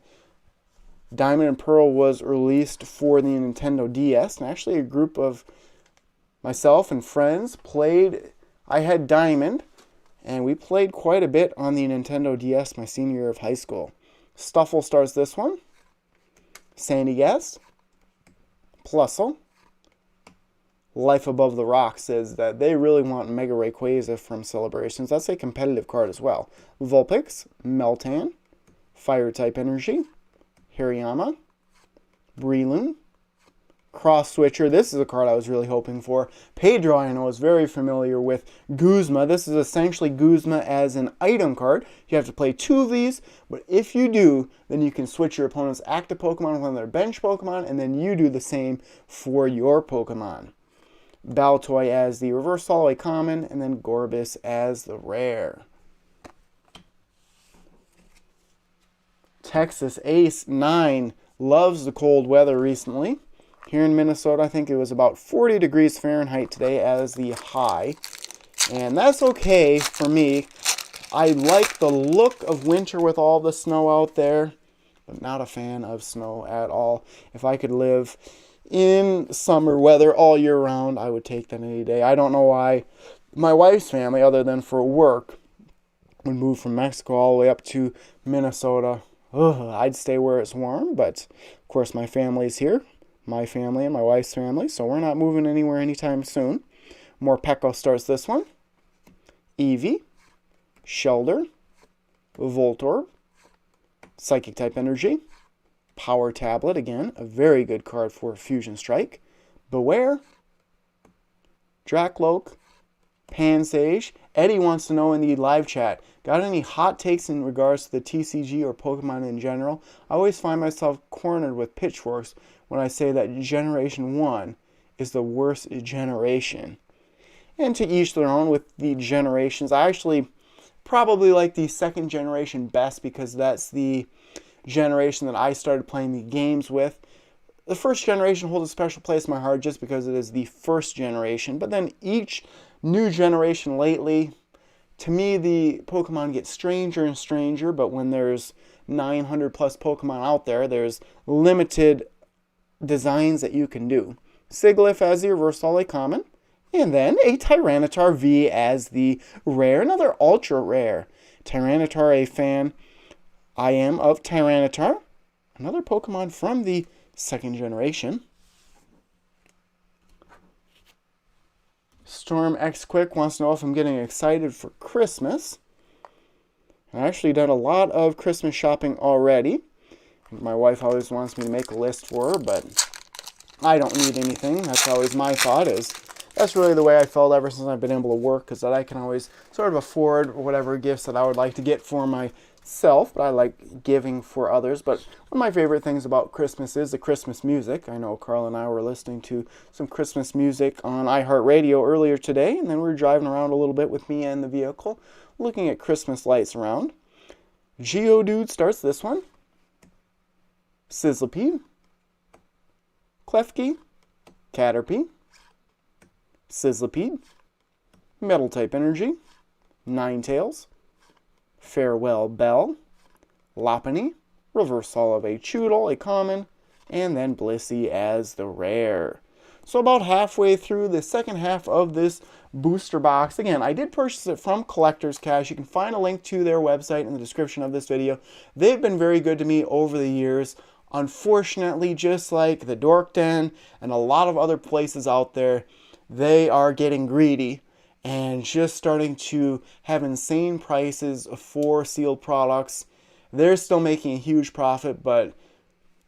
Diamond and Pearl was released for the Nintendo DS, and actually a group of myself and friends played. I had Diamond, and we played quite a bit on the Nintendo DS my senior year of high school. Stuffle starts this one. Sandygast. Plusle. Life Above the Rock says that they really want Mega Rayquaza from Celebrations. That's a competitive card as well. Vulpix. Meltan. Fire type energy. Hariyama. Breloom. Cross Switcher. This is a card I was really hoping for. Pedro, I know, is very familiar with Guzma. This is essentially Guzma as an item card. You have to play 2 of these, but if you do, then you can switch your opponent's active Pokemon with one of their bench Pokemon, and then you do the same for your Pokemon. Baltoy as the Reverse Holo common, and then Gorbis as the rare. Texas Ace 9 loves the cold weather recently. Here in Minnesota, I think it was about 40 degrees Fahrenheit today as the high. And that's okay for me. I like the look of winter with all the snow out there, but not a fan of snow at all. If I could live in summer weather all year round, I would take that any day. I don't know why my wife's family, other than for work, would move from Mexico all the way up to Minnesota. I'd stay where it's warm, but of course my family's here. My family and my wife's family, so we're not moving anywhere anytime soon. Morpeko starts this one. Eevee. Shelder. Voltorb. Psychic type energy. Power Tablet, again, a very good card for Fusion Strike. Beware. Drakloak. Pansage. Eddie wants to know in the live chat, got any hot takes in regards to the TCG or Pokemon in general? I always find myself cornered with pitchforks when I say that Generation 1 is the worst generation. And to each their own with the generations. I actually probably like the 2nd generation best because that's the generation that I started playing the games with. The 1st generation holds a special place in my heart just because it is the 1st generation. But then each new generation lately, to me, the Pokemon get stranger and stranger. But when there's 900 plus Pokemon out there, there's limited designs that you can do. Sigilyph as the Reverse Holo common, and then a Tyranitar V as the rare, another ultra rare. Tyranitar, a fan I am of Tyranitar, another Pokemon from the 2nd generation. Storm X Quick wants to know if I'm getting excited for Christmas. I've actually done a lot of Christmas shopping already. My wife always wants me to make a list for her, but I don't need anything. That's always my thought. That's really the way I felt ever since I've been able to work, is that I can always sort of afford whatever gifts that I would like to get for myself myself, but I like giving for others. But one of my favorite things about Christmas is the Christmas music. I know Carl and I were listening to some Christmas music on iHeartRadio earlier today, and then we were driving around a little bit with me and the vehicle, looking at Christmas lights around. Geodude starts this one. Sizzlipede, Klefki, Caterpie, Sizzlipede, Metal-type Energy, Ninetales, Farewell Bell, Lopunny, Reversal of a Choodle, a common, and then Blissey as the rare. So about halfway through the second half of this booster box. Again, I did purchase it from Collector's Cash. You can find a link to their website in the description of this video. They've been very good to me over the years. Unfortunately, just like the Dork Den and a lot of other places out there, they are getting greedy and just starting to have insane prices for sealed products. They're still making a huge profit, but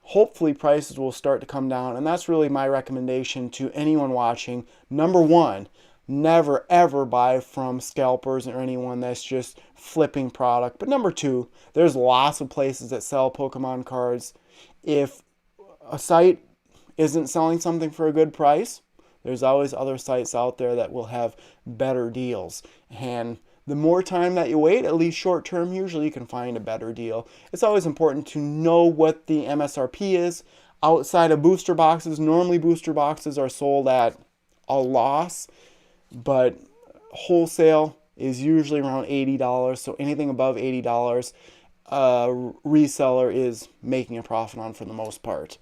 hopefully prices will start to come down. And that's really my recommendation to anyone watching. Number one, never ever buy from scalpers or anyone that's just flipping product. But number two, there's lots of places that sell Pokemon cards. If a site isn't selling something for a good price, there's always other sites out there that will have better deals. And the more time that you wait, at least short term, usually you can find a better deal. It's always important to know what the MSRP is. Outside of booster boxes, normally booster boxes are sold at a loss, but wholesale is usually around $80. So anything above $80, a reseller is making a profit on for the most part.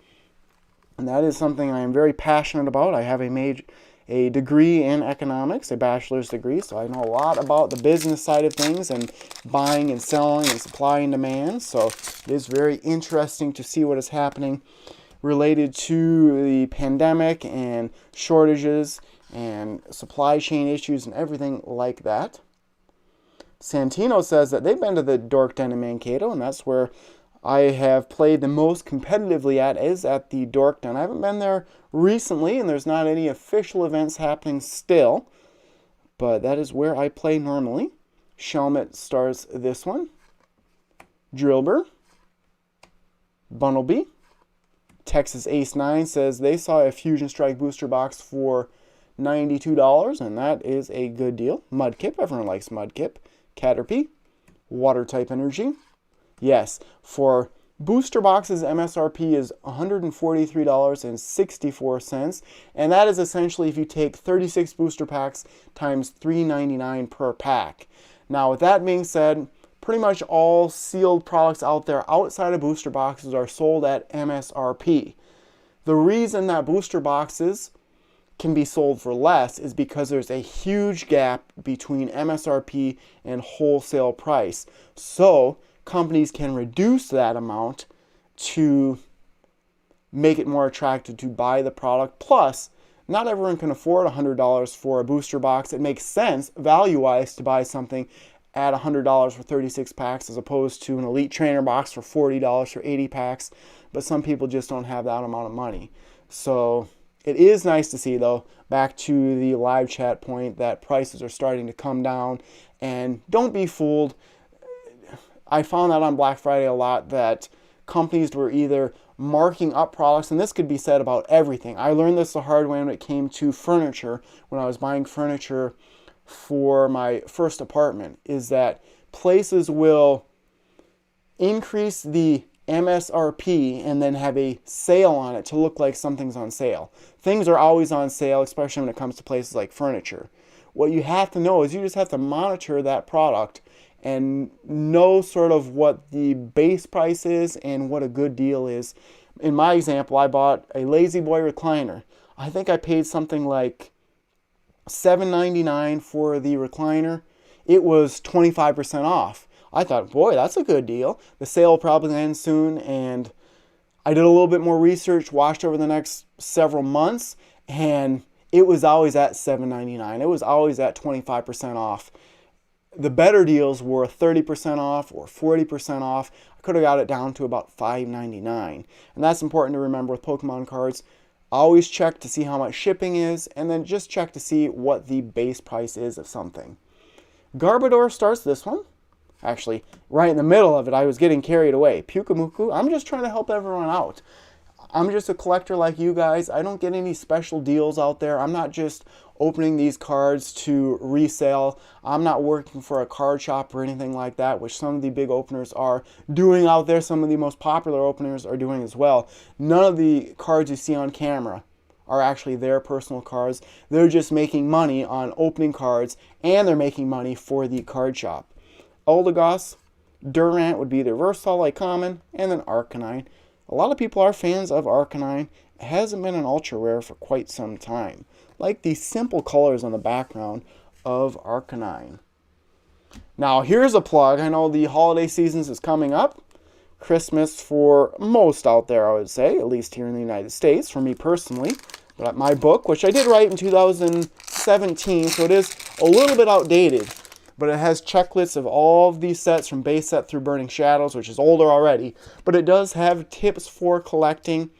And that is something I am very passionate about. I have a degree in economics, a bachelor's degree, so I know a lot about the business side of things and buying and selling and supply and demand. So it is very interesting to see what is happening related to the pandemic and shortages and supply chain issues and everything like that. Santino says that they've been to the Dork Den in Mankato, and that's where I have played the most competitively at, is at the Dork Den. I haven't been there recently, and there's not any official events happening still, but that is where I play normally. Shelmet stars this one. Drillbur, Bunnelby. Texas Ace 9 says they saw a Fusion Strike booster box for $92, and that is a good deal. Mudkip, everyone likes Mudkip. Caterpie, Water-type Energy. Yes, for booster boxes, MSRP is $143.64, and that is essentially if you take 36 booster packs times $3.99 per pack. Now, with that being said, pretty much all sealed products out there outside of booster boxes are sold at MSRP. The reason that booster boxes can be sold for less is because there's a huge gap between MSRP and wholesale price. So companies can reduce that amount to make it more attractive to buy the product. Plus, not everyone can afford $100 for a booster box. It makes sense value-wise to buy something at $100 for 36 packs as opposed to an Elite Trainer box for $40 for 80 packs. But some people just don't have that amount of money. So it is nice to see, though, back to the live chat point, that prices are starting to come down. And don't be fooled. I found out on Black Friday a lot that companies were either marking up products, and this could be said about everything. I learned this the hard way when it came to furniture, when I was buying furniture for my first apartment, is that places will increase the MSRP and then have a sale on it to look like something's on sale. Things are always on sale, especially when it comes to places like furniture. What you have to know is you just have to monitor that product and know sort of what the base price is and what a good deal is. In my example, I bought a Lazy Boy recliner. I think I paid something like $7.99 for the recliner. It was 25% off. I thought, boy, that's a good deal. The sale will probably end soon, and I did a little bit more research, watched over the next several months, and it was always at $7.99. It was always at 25% off. The better deals were 30% off or 40% off. I could have got it down to about $5.99. And that's important to remember with Pokemon cards. Always check to see how much shipping is, and then just check to see what the base price is of something. Garbodor starts this one. Actually, right in the middle of it, I was getting carried away. Pyukumuku, I'm just trying to help everyone out. I'm just a collector like you guys. I don't get any special deals out there. I'm not just opening these cards to resale. I'm not working for a card shop or anything like that, which some of the big openers are doing out there. Some of the most popular openers are doing as well. None of the cards you see on camera are actually their personal cards. They're just making money on opening cards, and they're making money for the card shop. Eldegoss, Durant would be the reverse holo common, and then Arcanine. A lot of people are fans of Arcanine. It hasn't been an ultra rare for quite some time. Like the simple colors on the background of Arcanine. Now here's a plug. I know the holiday seasons is coming up. Christmas for most out there, I would say, at least here in the United States, for me personally. But my book, which I did write in 2017, so it is a little bit outdated. But it has checklists of all of these sets from base set through Burning Shadows, which is older already. But it does have tips for collecting,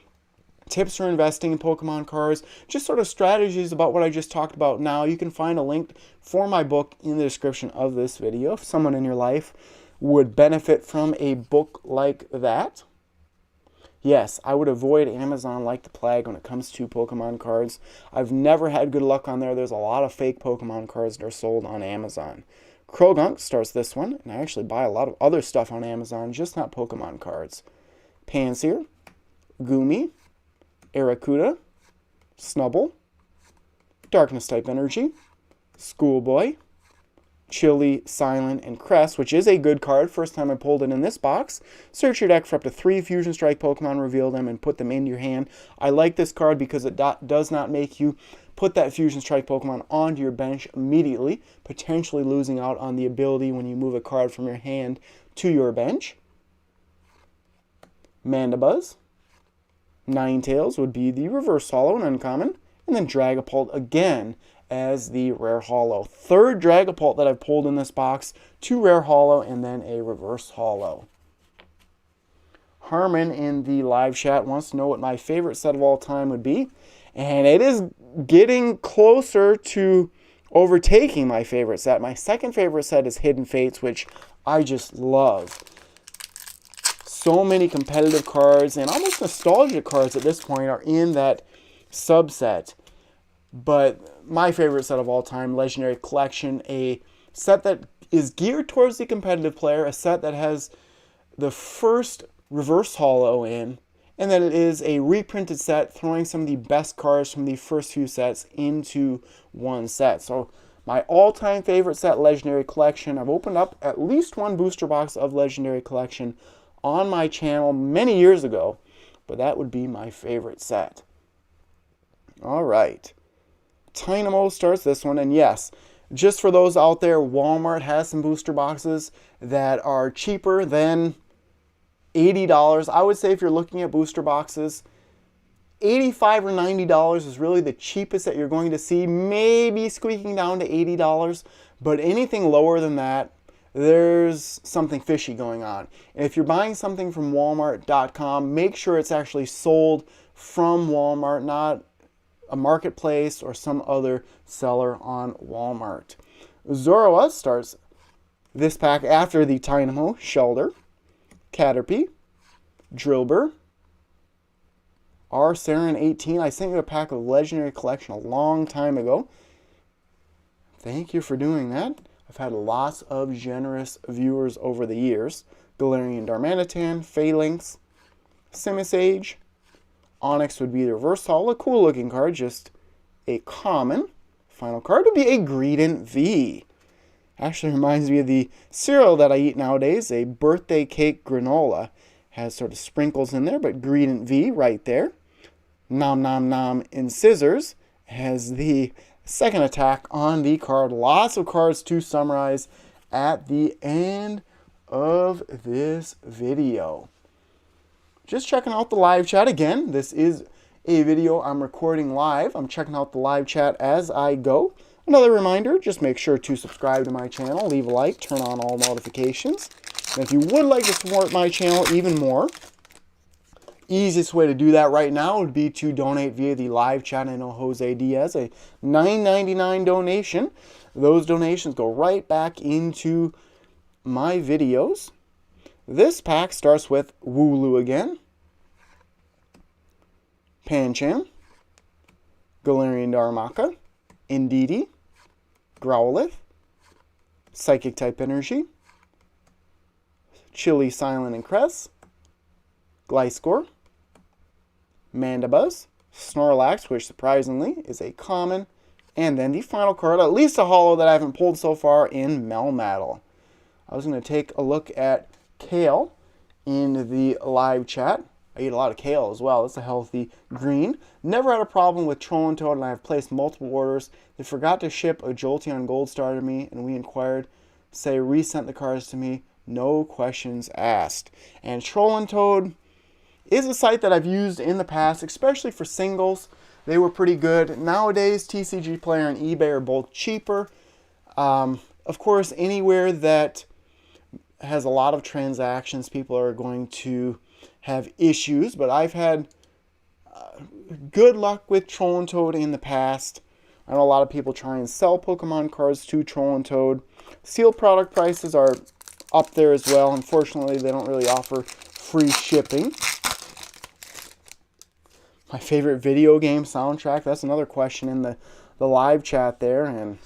tips for investing in Pokemon cards, just sort of strategies about what I just talked about now. You can find a link for my book in the description of this video if someone in your life would benefit from a book like that. Yes, I would avoid Amazon like the plague when it comes to Pokemon cards. I've never had good luck on there. There's a lot of fake Pokemon cards that are sold on Amazon. Krogunk starts this one, and I actually buy a lot of other stuff on Amazon, just not Pokemon cards. Pansear, Gumi, Arrokuda, Snubble, Darkness type Energy, Schoolboy, Chili, Silent, and Crest, which is a good card. First time I pulled it in this box. Search your deck for up to 3 Fusion Strike Pokemon, reveal them, and put them into your hand. I like this card because it does not make you put that Fusion Strike Pokemon onto your bench immediately, potentially losing out on the ability when you move a card from your hand to your bench. Mandibuzz. Ninetales would be the reverse holo and uncommon, and then Dragapult again as the rare holo. Third Dragapult that I've pulled in this box, 2 rare holo and then a reverse holo. Harmon in the live chat wants to know what my favorite set of all time would be, and it is getting closer to overtaking my favorite set. My second favorite set is Hidden Fates, which I just love. So many competitive cards and almost nostalgia cards at this point are in that subset. But my favorite set of all time, Legendary Collection, a set that is geared towards the competitive player, a set that has the first reverse holo in, and then it is a reprinted set throwing some of the best cards from the first few sets into one set. So my all-time favorite set, Legendary Collection. I've opened up at least one booster box of Legendary Collection on my channel many years ago, but that would be my favorite set. All right. Tynamo starts this one, and yes, just for those out there, Walmart has some booster boxes that are cheaper than $80. I would say if you're looking at booster boxes, $85 or $90 is really the cheapest that you're going to see, maybe squeaking down to $80, but anything lower than that, there's something fishy going on. And if you're buying something from Walmart.com, make sure it's actually sold from Walmart, not a marketplace or some other seller on Walmart. Zoroark starts this pack after the Tynamo, Shelder, Caterpie, Drillbur, Saren 18. I sent you a pack of Legendary Collection a long time ago. Thank you for doing that. I've had lots of generous viewers over the years. Galarian Darmanitan, Phalanx, Simisage, Onyx would be the reverse holo, a cool looking card, just a common. Final card would be a Greedent V. Actually reminds me of the cereal that I eat nowadays, a birthday cake granola. Has sort of sprinkles in there, but Greedent V right there. Nom Nom Nom in Scissors has the second attack on the card. Lots of cards to summarize at the end of this video. Just checking out the live chat again. This is a video I'm recording live. I'm checking out the live chat as I go. Another reminder, just make sure to subscribe to my channel, leave a like, turn on all notifications. And if you would like to support my channel even more, easiest way to do that right now would be to donate via the live chat. I know Jose Diaz, a $9.99 donation. Those donations go right back into my videos. This pack starts with Wooloo again, Pancham, Galarian Darumaka, Indeedee, Growlithe, Psychic type Energy, Chili, Silent, and Cress, Gliscor, Mandibuzz, Snorlax, which surprisingly is a common, and then the final card, at least a holo that I haven't pulled so far, in Melmetal. I was going to take a look at Kale in the live chat. I eat a lot of kale as well. It's a healthy green. Never had a problem with Trollitoad, and I have placed multiple orders. They forgot to ship a Jolteon Gold Star to me, and we inquired, say, resent the cards to me. No questions asked. And Trollitoad is a site that I've used in the past, especially for singles. They were pretty good. Nowadays, TCG Player and eBay are both cheaper. Of course, anywhere that has a lot of transactions, people are going to have issues, but I've had good luck with Trollitoad in the past. I know a lot of people try and sell Pokemon cards to Trollitoad. Sealed product prices are up there as well. Unfortunately, they don't really offer free shipping. My favorite video game soundtrack, that's another question in the live chat there. And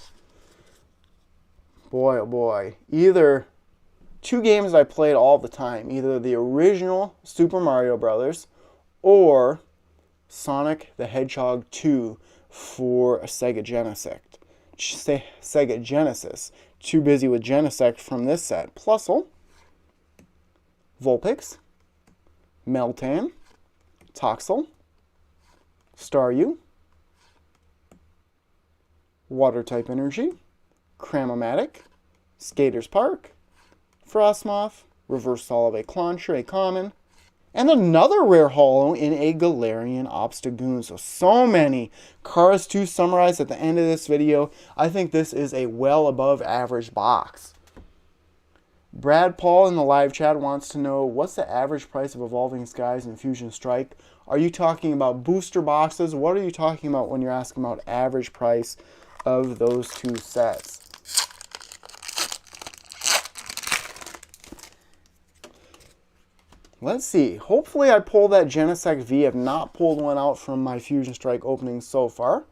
boy, oh boy, either two games I played all the time, either the original Super Mario Brothers or Sonic the Hedgehog 2 for a Sega Genesis. Too busy with Genesect from this set. Plusle, Vulpix, Meltan, Toxel, Staryu, Water type Energy, Cramomatic, Skaters Park, Frostmoth, Reverse Holo of a Clauncher, a common, and another rare holo in a Galarian Obstagoon. So many cards to summarize at the end of this video. I think this is a well above average box. Brad Paul in the live chat wants to know, what's the average price of Evolving Skies and Fusion Strike? Are you talking about booster boxes? What are you talking about when you're asking about average price of those two sets? Let's see. Hopefully I pull that Genesect V. I've not pulled one out from my Fusion Strike openings so far.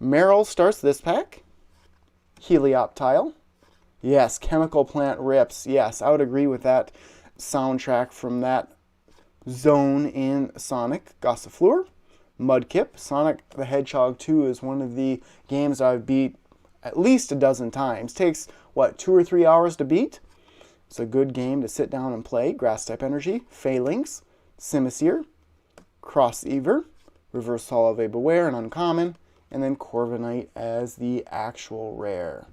Meryl starts this pack. Helioptile. Yes, Chemical Plant rips. Yes, I would agree with that soundtrack from that zone in Sonic. Gossifleur. Mudkip. Sonic the Hedgehog 2 is one of the games I've beat at least a dozen times. Takes, what, 2 or 3 hours to beat? It's a good game to sit down and play. Grass type Energy, Phalanx, Simisear, Crosseaver, Reverse Holo of a Beware, an uncommon, and then Corviknight as the actual rare.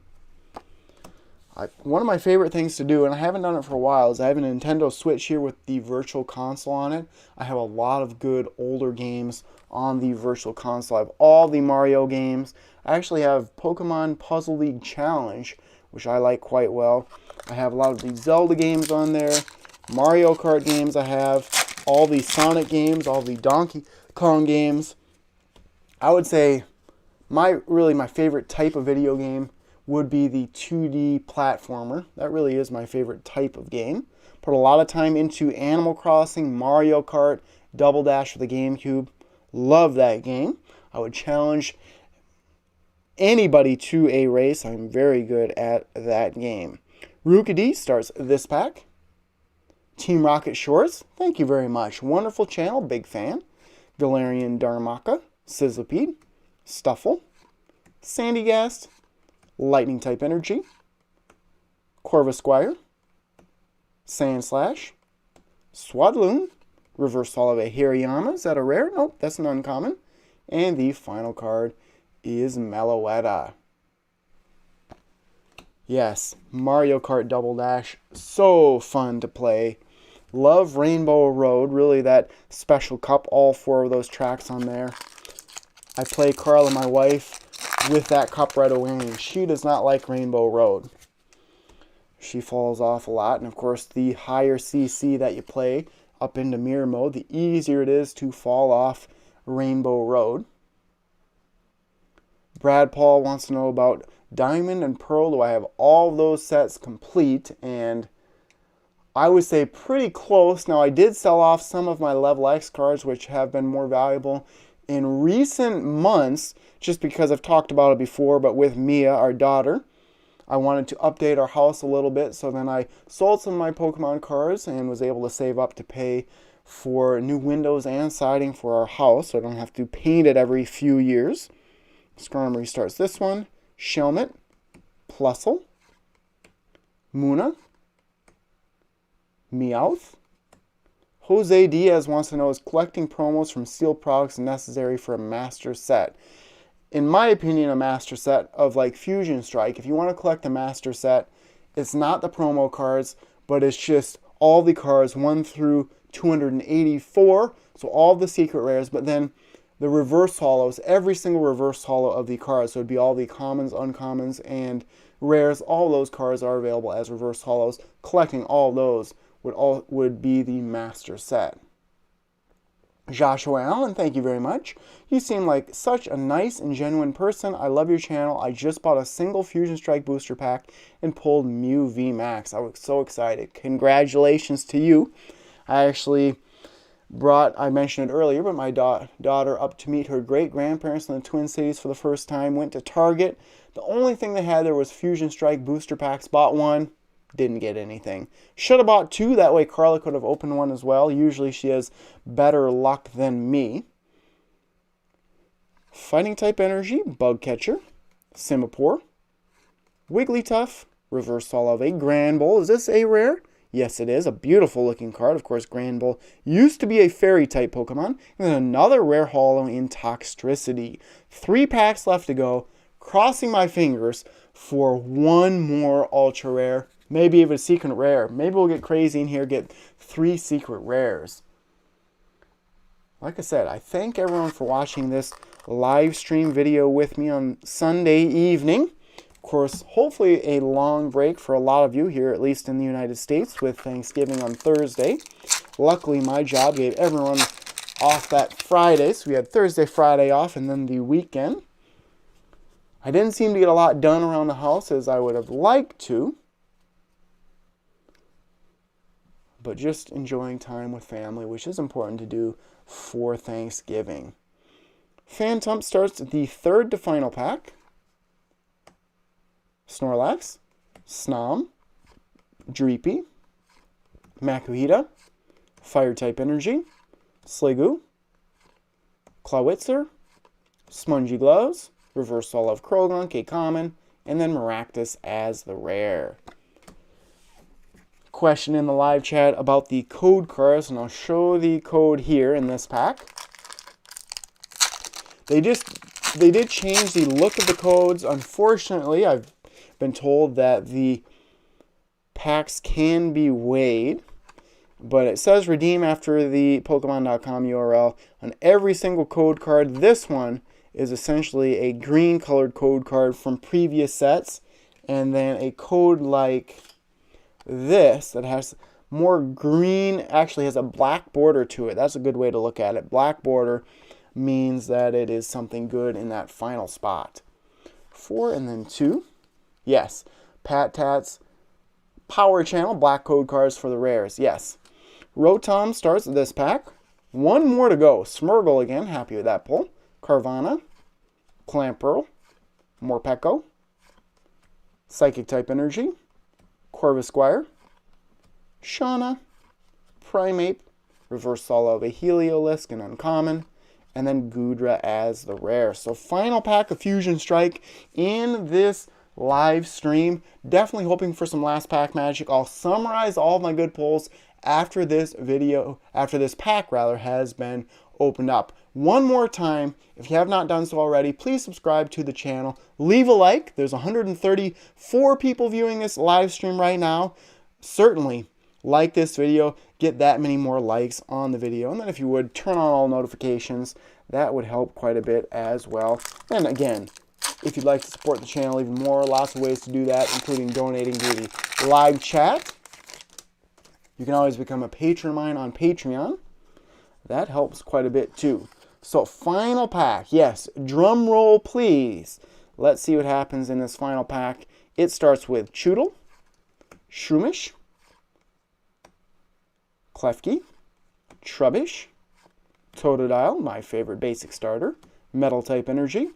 One of my favorite things to do, and I haven't done it for a while, is I have a Nintendo Switch here with the Virtual Console on it. I have a lot of good older games on the Virtual Console. I have all the Mario games. I actually have Pokemon Puzzle League Challenge, which I like quite well. I have a lot of the Zelda games on there, Mario Kart games I have, all the Sonic games, all the Donkey Kong games. I would say my favorite type of video game would be the 2D platformer. That really is my favorite type of game. Put a lot of time into Animal Crossing, Mario Kart, Double Dash for the GameCube. Love that game. I would challenge anybody to a race. I'm very good at that game. Rookidee starts this pack. Team Rocket Shorts, thank you very much. Wonderful channel, big fan. Galarian Darumaka, Sizzlipede, Stuffle, Sandygast, Lightning type Energy, Corvisquire, Sandslash, Swadloon, Reverse Holo of a Hariyama. Is that a rare? Nope, that's an uncommon. And the final card is Meloetta. Yes, Mario Kart Double Dash, so fun to play. Love Rainbow Road, really that special cup, all 4 of those tracks on there. I play Carla, my wife, with that cup right away, and she does not like Rainbow Road. She falls off a lot, and of course the higher CC that you play up into mirror mode, the easier it is to fall off Rainbow Road. Brad Paul wants to know about Diamond and Pearl. Do I have all of those sets complete? And I would say pretty close. Now, I did sell off some of my Level X cards, which have been more valuable in recent months, just because I've talked about it before, but with Mia, our daughter, I wanted to update our house a little bit, so then I sold some of my Pokemon cards and was able to save up to pay for new windows and siding for our house, so I don't have to paint it every few years. Skarmory restarts this one. Shelmet, Plusle, Muna, Meowth. Jose Diaz wants to know, is collecting promos from sealed products necessary for a master set? In my opinion, a master set of like Fusion Strike, if you want to collect a master set, it's not the promo cards, but it's just all the cards 1 through 284, so all the secret rares, but then the reverse holos, every single reverse holo of the cards, so it'd be all the commons, uncommons, and rares. All those cards are available as reverse holos. Collecting all those would be the master set. Joshua Allen, thank you very much. You seem like such a nice and genuine person. I love your channel. I just bought a single Fusion Strike booster pack and pulled Mew VMAX. I was so excited. Congratulations to you. I actually I mentioned it earlier, but my daughter up to meet her great-grandparents in the Twin Cities for the first time, went to Target. The only thing they had there was Fusion Strike booster packs. Bought one, didn't get anything. Should have bought two, that way Carla could have opened one as well. Usually she has better luck than me. Fighting type energy, Bug Catcher, Simipour, Wigglytuff, Reverse Holo of a Granbull. Is this a rare? Yes, it is. A beautiful looking card. Of course, Granbull used to be a fairy type Pokemon. And then another rare holo in Toxtricity. 3 packs left to go. Crossing my fingers for one more ultra rare. Maybe even a secret rare. Maybe we'll get crazy in here, get 3 secret rares. Like I said, I thank everyone for watching this live stream video with me on Sunday evening. Of course, hopefully a long break for a lot of you here, at least in the United States, with Thanksgiving on Thursday. Luckily, my job gave everyone off that Friday, so we had Thursday, Friday off, and then the weekend. I didn't seem to get a lot done around the house as I would have liked to, but just enjoying time with family, which is important to do for Thanksgiving. Phantom starts the 3rd to final pack. Snorlax, Snom, Dreepy, Makuhita, Fire-type Energy, Sliggoo, Clawitzer, Spongy Gloves, Reverse Holo of Krogunk, a common, and then Maractus as the rare. Question in the live chat about the code cards, and I'll show the code here in this pack. They did change the look of the codes. Unfortunately, I've been told that the packs can be weighed, but it says redeem after the Pokemon.com URL on every single code card. This one is essentially a green colored code card from previous sets, and then a code like this that has more green, actually has a black border to it. That's a good way to look at it. Black border means that it is something good in that final spot. 4 and then 2. Yes, Pat Tats, Power Channel, black code cards for the rares. Yes. Rotom starts this pack. 1 more to go. Smeargle again, happy with that pull. Carvana, Clamperl, Morpeko, Psychic type Energy, Corvisquire, Shauna, Primeape, Reverse Holo of a Heliolisk, an uncommon, and then Goodra as the rare. So final pack of Fusion Strike in this live stream. Definitely hoping for some last pack magic. I'll summarize all of my good pulls after this pack has been opened up. One more time, if you have not done so already, please subscribe to the channel. Leave a like. There's 134 people viewing this live stream right now. Certainly like this video, get that many more likes on the video, and then if you would turn on all notifications, that would help quite a bit as well. And again, if you'd like to support the channel even more, lots of ways to do that, including donating to the live chat. You can always become a patron of mine on Patreon. That helps quite a bit too. So final pack. Yes, drum roll please. Let's see what happens in this final pack. It starts with Choodle, Shroomish, Klefki, Trubbish, Totodile, my favorite basic starter, Metal-type Energy,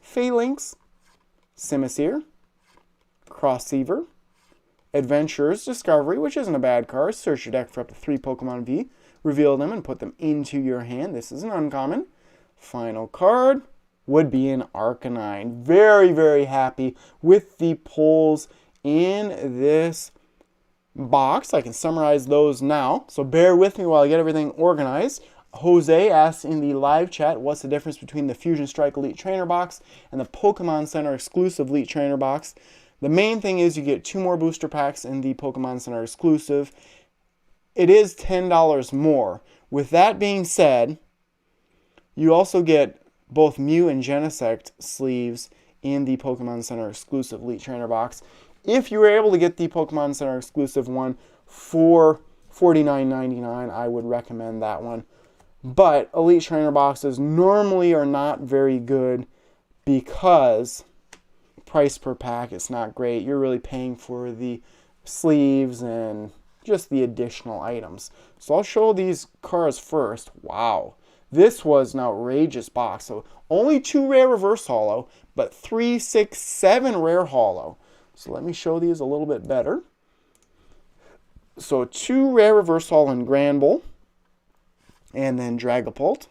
Phalanx, Simisear, Crossseaver, Adventurer's Discovery, which isn't a bad card. Search your deck for up to 3 Pokemon V. Reveal them and put them into your hand. This is an uncommon. Final card would be an Arcanine. Very, very happy with the pulls in this box. I can summarize those now, so bear with me while I get everything organized. Jose asked in the live chat, what's the difference between the Fusion Strike Elite Trainer box and the Pokemon Center exclusive Elite Trainer box? The main thing is you get 2 more booster packs in the Pokemon Center exclusive. It is $10 more. With that being said, you also get both Mew and Genesect sleeves in the Pokemon Center exclusive Elite Trainer box. If you were able to get the Pokemon Center exclusive one for $49.99, I would recommend that one. But Elite Trainer boxes normally are not very good because price per pack is not great. You're really paying for the sleeves and just the additional items. So I'll show these cards first. Wow. This was an outrageous box. So only 2 rare reverse holo, but 3, 6, 7 rare holo. So let me show these a little bit better. So 2 rare reverse holo in Granbull, and then Dragapult.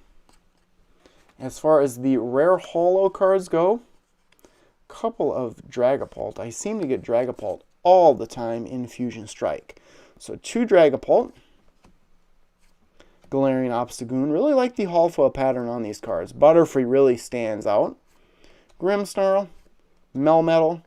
As far as the rare holo cards go, couple of Dragapult. I seem to get Dragapult all the time in Fusion Strike. So 2 Dragapult. Galarian Obstagoon. Really like the Hallfoil pattern on these cards. Butterfree really stands out. Grimmsnarl, Melmetal,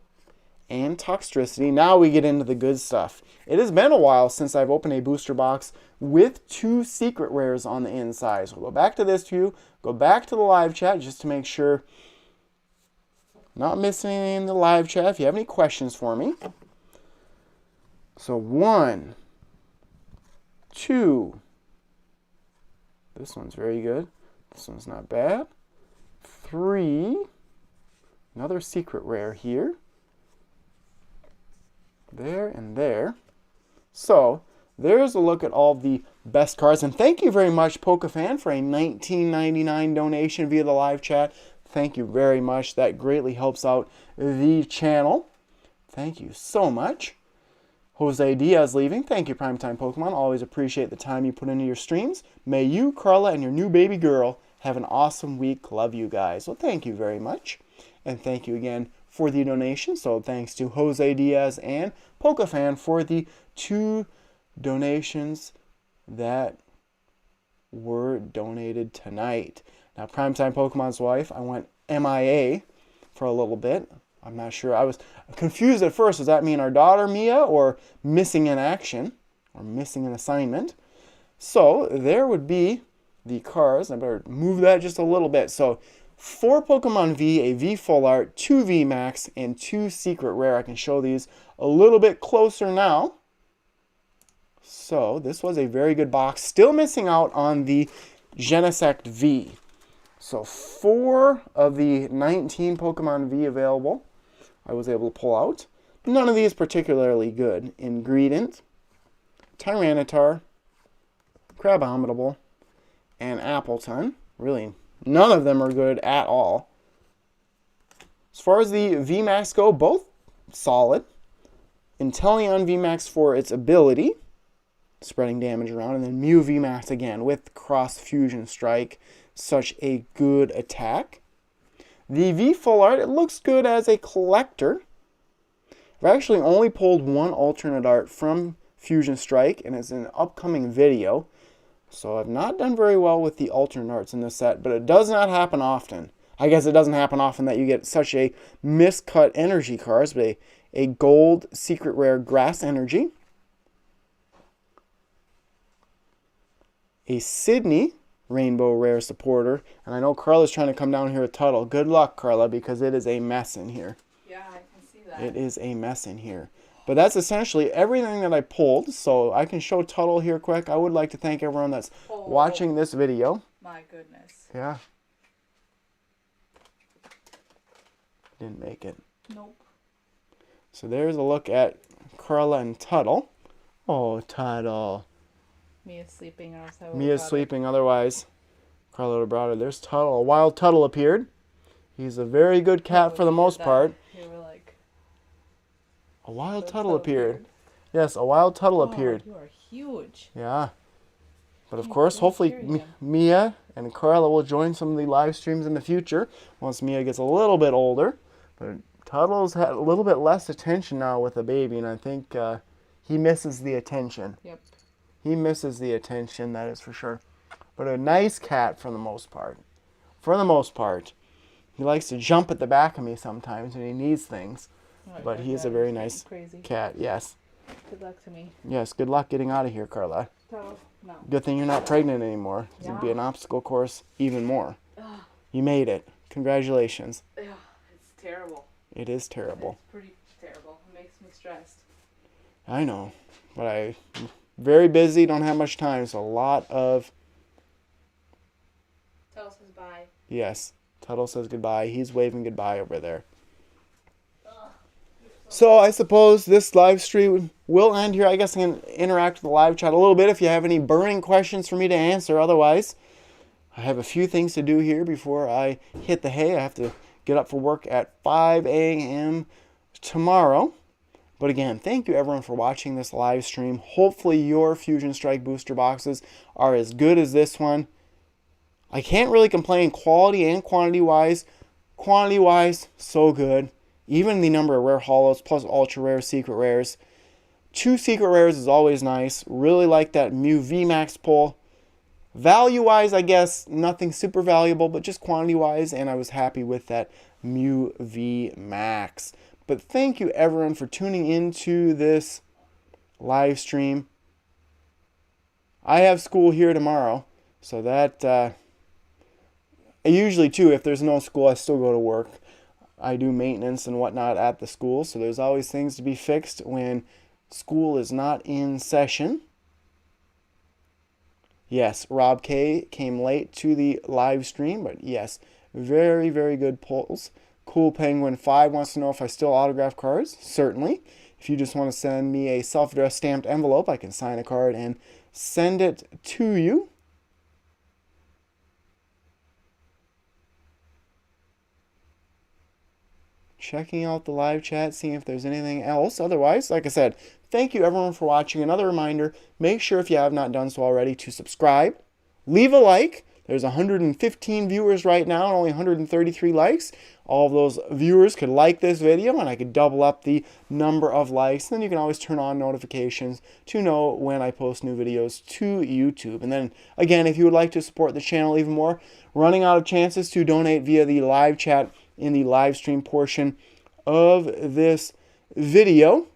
and Toxtricity. Now we get into the good stuff. It has been a while since I've opened a booster box with 2 secret rares on the inside. So we'll go back to this view, go back to the live chat just to make sure not missing anything in the live chat. If you have any questions for me. So 1, 2. This one's very good. This one's not bad. 3. Another secret rare here. There and there. So there's a look at all the best cards. And thank you very much, PokeFan, for a $19.99 donation via the live chat. Thank you very much. That greatly helps out the channel. Thank you so much. Jose Diaz leaving. Thank you, Primetime Pokemon. Always appreciate the time you put into your streams. May you, Carla, and your new baby girl have an awesome week. Love you guys. Well, thank you very much. And thank you again for the donation. So thanks to Jose Diaz and PokeFan for the 2 donations that were donated tonight. Now, Primetime Pokemon's wife, I went MIA for a little bit. I'm not sure. I was confused at first. Does that mean our daughter, Mia, or missing in action, or missing an assignment? So there would be the cards. I better move that just a little bit. So 4 Pokemon V, a V Full Art, 2 VMAX, and 2 Secret Rare. I can show these a little bit closer now. So this was a very good box. Still missing out on the Genesect V. So 4 of the 19 Pokemon V available, I was able to pull out. None of these particularly good. Ingredient, Tyranitar, Crabominable, and Appleton. Really, none of them are good at all. As far as the VMAX go, both solid. Inteleon VMAX for its ability, spreading damage around, and then Mew VMAX again with Cross Fusion Strike. Such a good attack. The V Full Art, it looks good as a collector. I've actually only pulled 1 alternate art from Fusion Strike, and it's in an upcoming video. So I've not done very well with the alternate arts in this set, but it does not happen often. I guess it doesn't happen often that you get such a miscut energy cards, but a gold secret rare Grass Energy. A Sydney Rainbow Rare Supporter. And I know Carla's trying to come down here with Tuttle. Good luck, Carla, because it is a mess in here. Yeah, I can see that. It is a mess in here. But that's essentially everything that I pulled. So I can show Tuttle here quick. I would like to thank everyone that's watching this video. My goodness. Yeah. Didn't make it. Nope. So there's a look at Carla and Tuttle. Oh, Tuttle. Mia's sleeping, or else I would Mia's sleeping, otherwise Carla would have brought her. There's Tuttle. A wild Tuttle appeared. He's a very good cat for the most part. You were like, a wild Tuttle appeared. Yes, a wild Tuttle appeared. You are huge. Yeah. But of course, hopefully Mia and Carla will join some of the live streams in the future once Mia gets a little bit older. But Tuttle's had a little bit less attention now with the baby, and I think he misses the attention. Yep. He misses the attention, that is for sure. But a nice cat for the most part. For the most part. He likes to jump at the back of me sometimes when he needs things. But he is a very nice cat, yes. Good luck to me. Yes, good luck getting out of here, Carla. No. Good thing you're not pregnant anymore. It would be an obstacle course even more. Ugh. You made it. Congratulations. Ugh, it's terrible. It is terrible. It's pretty terrible. It makes me stressed. I know. But I'm very busy, don't have much time, so a lot of... Tuttle says bye. Yes. Tuttle says goodbye. He's waving goodbye over there. So I suppose this live stream will end here. I guess I can interact with the live chat a little bit if you have any burning questions for me to answer. Otherwise, I have a few things to do here before I hit the hay. I have to get up for work at 5 a.m. tomorrow. But again, thank you everyone for watching this live stream. Hopefully your Fusion Strike booster boxes are as good as this one. I can't really complain quality and quantity wise. Quantity wise, so good. Even the number of rare holos plus ultra rare secret rares. 2 secret rares is always nice. Really like that Mew VMAX pull. Value wise, I guess nothing super valuable, but just quantity wise, and I was happy with that Mew VMAX. But thank you everyone for tuning into this live stream. I have school here tomorrow, so that usually too, if there's no school, I still go to work. I do maintenance and whatnot at the school, so there's always things to be fixed when school is not in session. Yes, Rob K came late to the live stream, but yes, very, very good pulls. Cool Penguin 5 wants to know if I still autograph cards. Certainly. If you just want to send me a self-addressed stamped envelope, I can sign a card and send it to you. Checking out the live chat, seeing if there's anything else. Otherwise, like I said, thank you everyone for watching. Another reminder, make sure if you have not done so already to subscribe. Leave a like. There's 115 viewers right now and only 133 likes. All of those viewers could like this video and I could double up the number of likes. And then you can always turn on notifications to know when I post new videos to YouTube. And then again, if you would like to support the channel even more, running out of chances to donate via the live chat in the live stream portion of this video.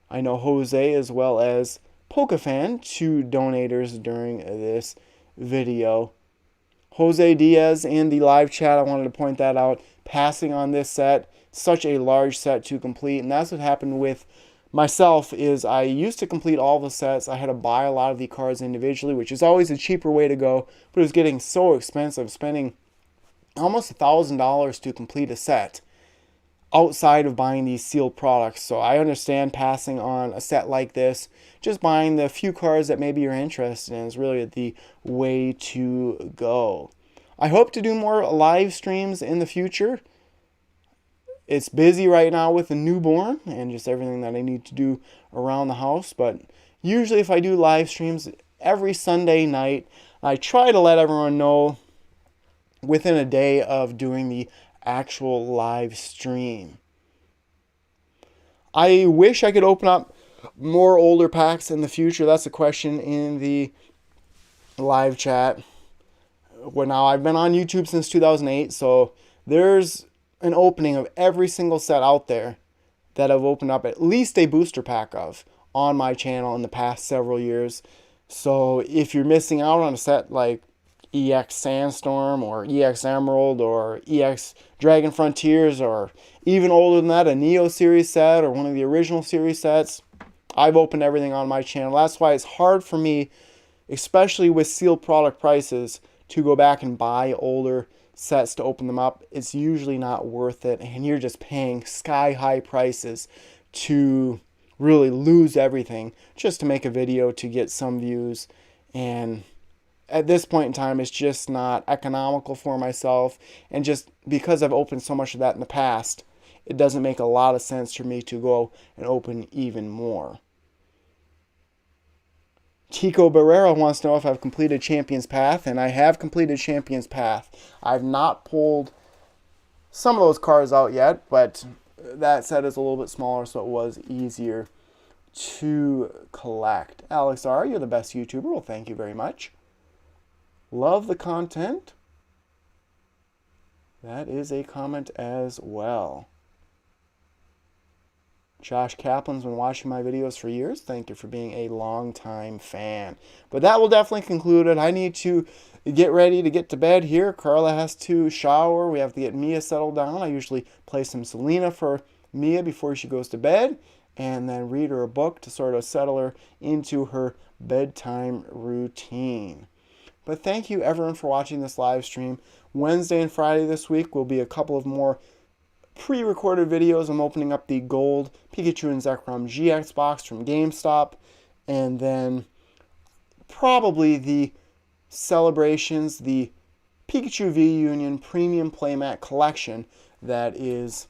I know Jose as well as PokeFan, 2 donators during this video. Jose Diaz in the live chat, I wanted to point that out, passing on this set, such a large set to complete, and that's what happened with myself is I used to complete all the sets. I had to buy a lot of the cards individually, which is always a cheaper way to go, but it was getting so expensive, spending almost $1,000 to complete a set outside of buying these sealed products. So I understand passing on a set like this, just buying the few cards that maybe you're interested in is really the way to go. I hope to do more live streams in the future. It's busy right now with the newborn and just everything that I need to do around the house, but usually if I do live streams every Sunday night, I try to let everyone know within a day of doing the actual live stream. I wish I could open up more older packs in the future. That's a question in the live chat. Well, now I've been on YouTube since 2008, so there's an opening of every single set out there that I've opened up at least a booster pack of on my channel in the past several years. So if you're missing out on a set like EX Sandstorm or EX Emerald or EX Dragon Frontiers or even older than that, a Neo series set or one of the original series sets, I've opened everything on my channel. That's why it's hard for me, especially with sealed product prices, to go back and buy older sets to open them up, it's usually not worth it, and you're just paying sky high prices to really lose everything just to make a video to get some views. And at this point in time, it's just not economical for myself, and just because I've opened so much of that in the past, it doesn't make a lot of sense for me to go and open even more. Tico Barrera wants to know if I've completed Champion's Path, and I have completed Champion's Path. I've not pulled some of those cards out yet, but that set is a little bit smaller, so it was easier to collect. Alex R., you're the best YouTuber. Well, thank you very much. Love the content. That is a comment as well. Josh Kaplan's been watching my videos for years. Thank you for being a long-time fan. But that will definitely conclude it. I need to get ready to get to bed here. Carla has to shower. We have to get Mia settled down. I usually play some Selena for Mia before she goes to bed, and then read her a book to sort of settle her into her bedtime routine. But thank you everyone for watching this live stream. Wednesday and Friday this week will be a couple of more pre-recorded videos. I'm opening up the gold Pikachu and Zekrom GX box from GameStop, and then probably the celebrations, the Pikachu V Union Premium Playmat Collection that is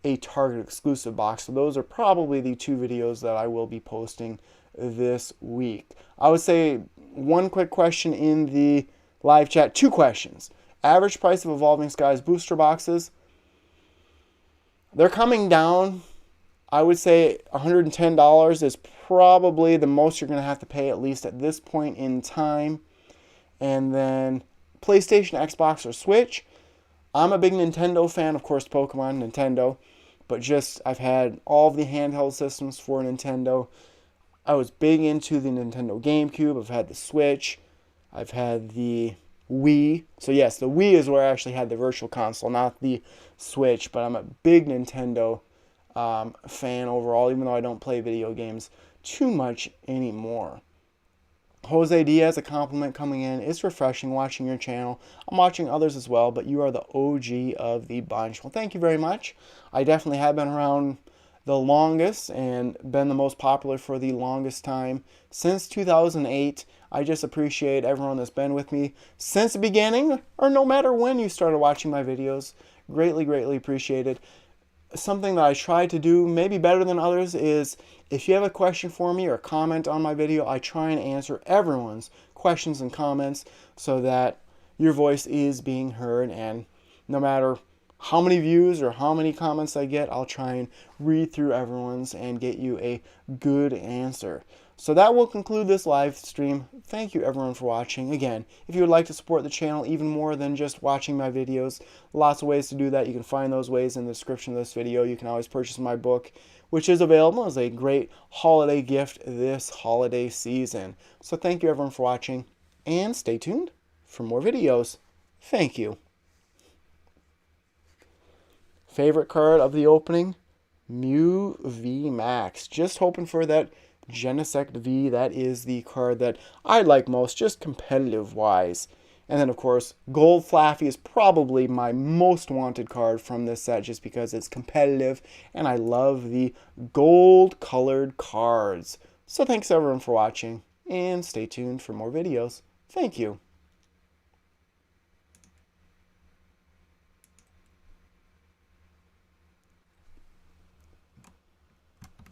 a Target exclusive box. So those are probably the two videos that I will be posting this week. I would say one quick question in the live chat, two questions. Average price of Evolving Skies booster boxes. They're coming down. I would say $110 is probably the most you're going to have to pay, at least at this point in time. And then PlayStation, Xbox, or Switch. I'm a big Nintendo fan, of course, Pokemon, Nintendo. But just, I've had all of the handheld systems for Nintendo. I was big into the Nintendo GameCube. I've had the Switch. I've had the Wii. So yes, the Wii is where I actually had the Virtual Console, not the Switch. But I'm a big Nintendo fan overall, even though I don't play video games too much anymore. Jose Diaz, a compliment coming in. It's refreshing watching your channel. I'm watching others as well, but you are the OG of the bunch. Well, thank you very much. I definitely have been around the longest and been the most popular for the longest time since 2008. I just appreciate everyone that's been with me since the beginning, or no matter when you started watching my videos. Greatly, greatly appreciated. Something that I try to do maybe better than others is, if you have a question for me or a comment on my video, I try and answer everyone's questions and comments so that your voice is being heard, and no matter how many views or how many comments I get, I'll try and read through everyone's and get you a good answer. So that will conclude this live stream. Thank you everyone for watching. Again, if you would like to support the channel even more than just watching my videos, lots of ways to do that. You can find those ways in the description of this video. You can always purchase my book, which is available as a great holiday gift this holiday season. So thank you everyone for watching, and stay tuned for more videos. Thank you. Favorite card of the opening? Mew VMAX. Just hoping for that Genesect V. That is the card that I like most, just competitive wise. And then of course, Gold Flaffy is probably my most wanted card from this set, just because it's competitive and I love the gold colored cards. So thanks everyone for watching, and stay tuned for more videos. Thank you.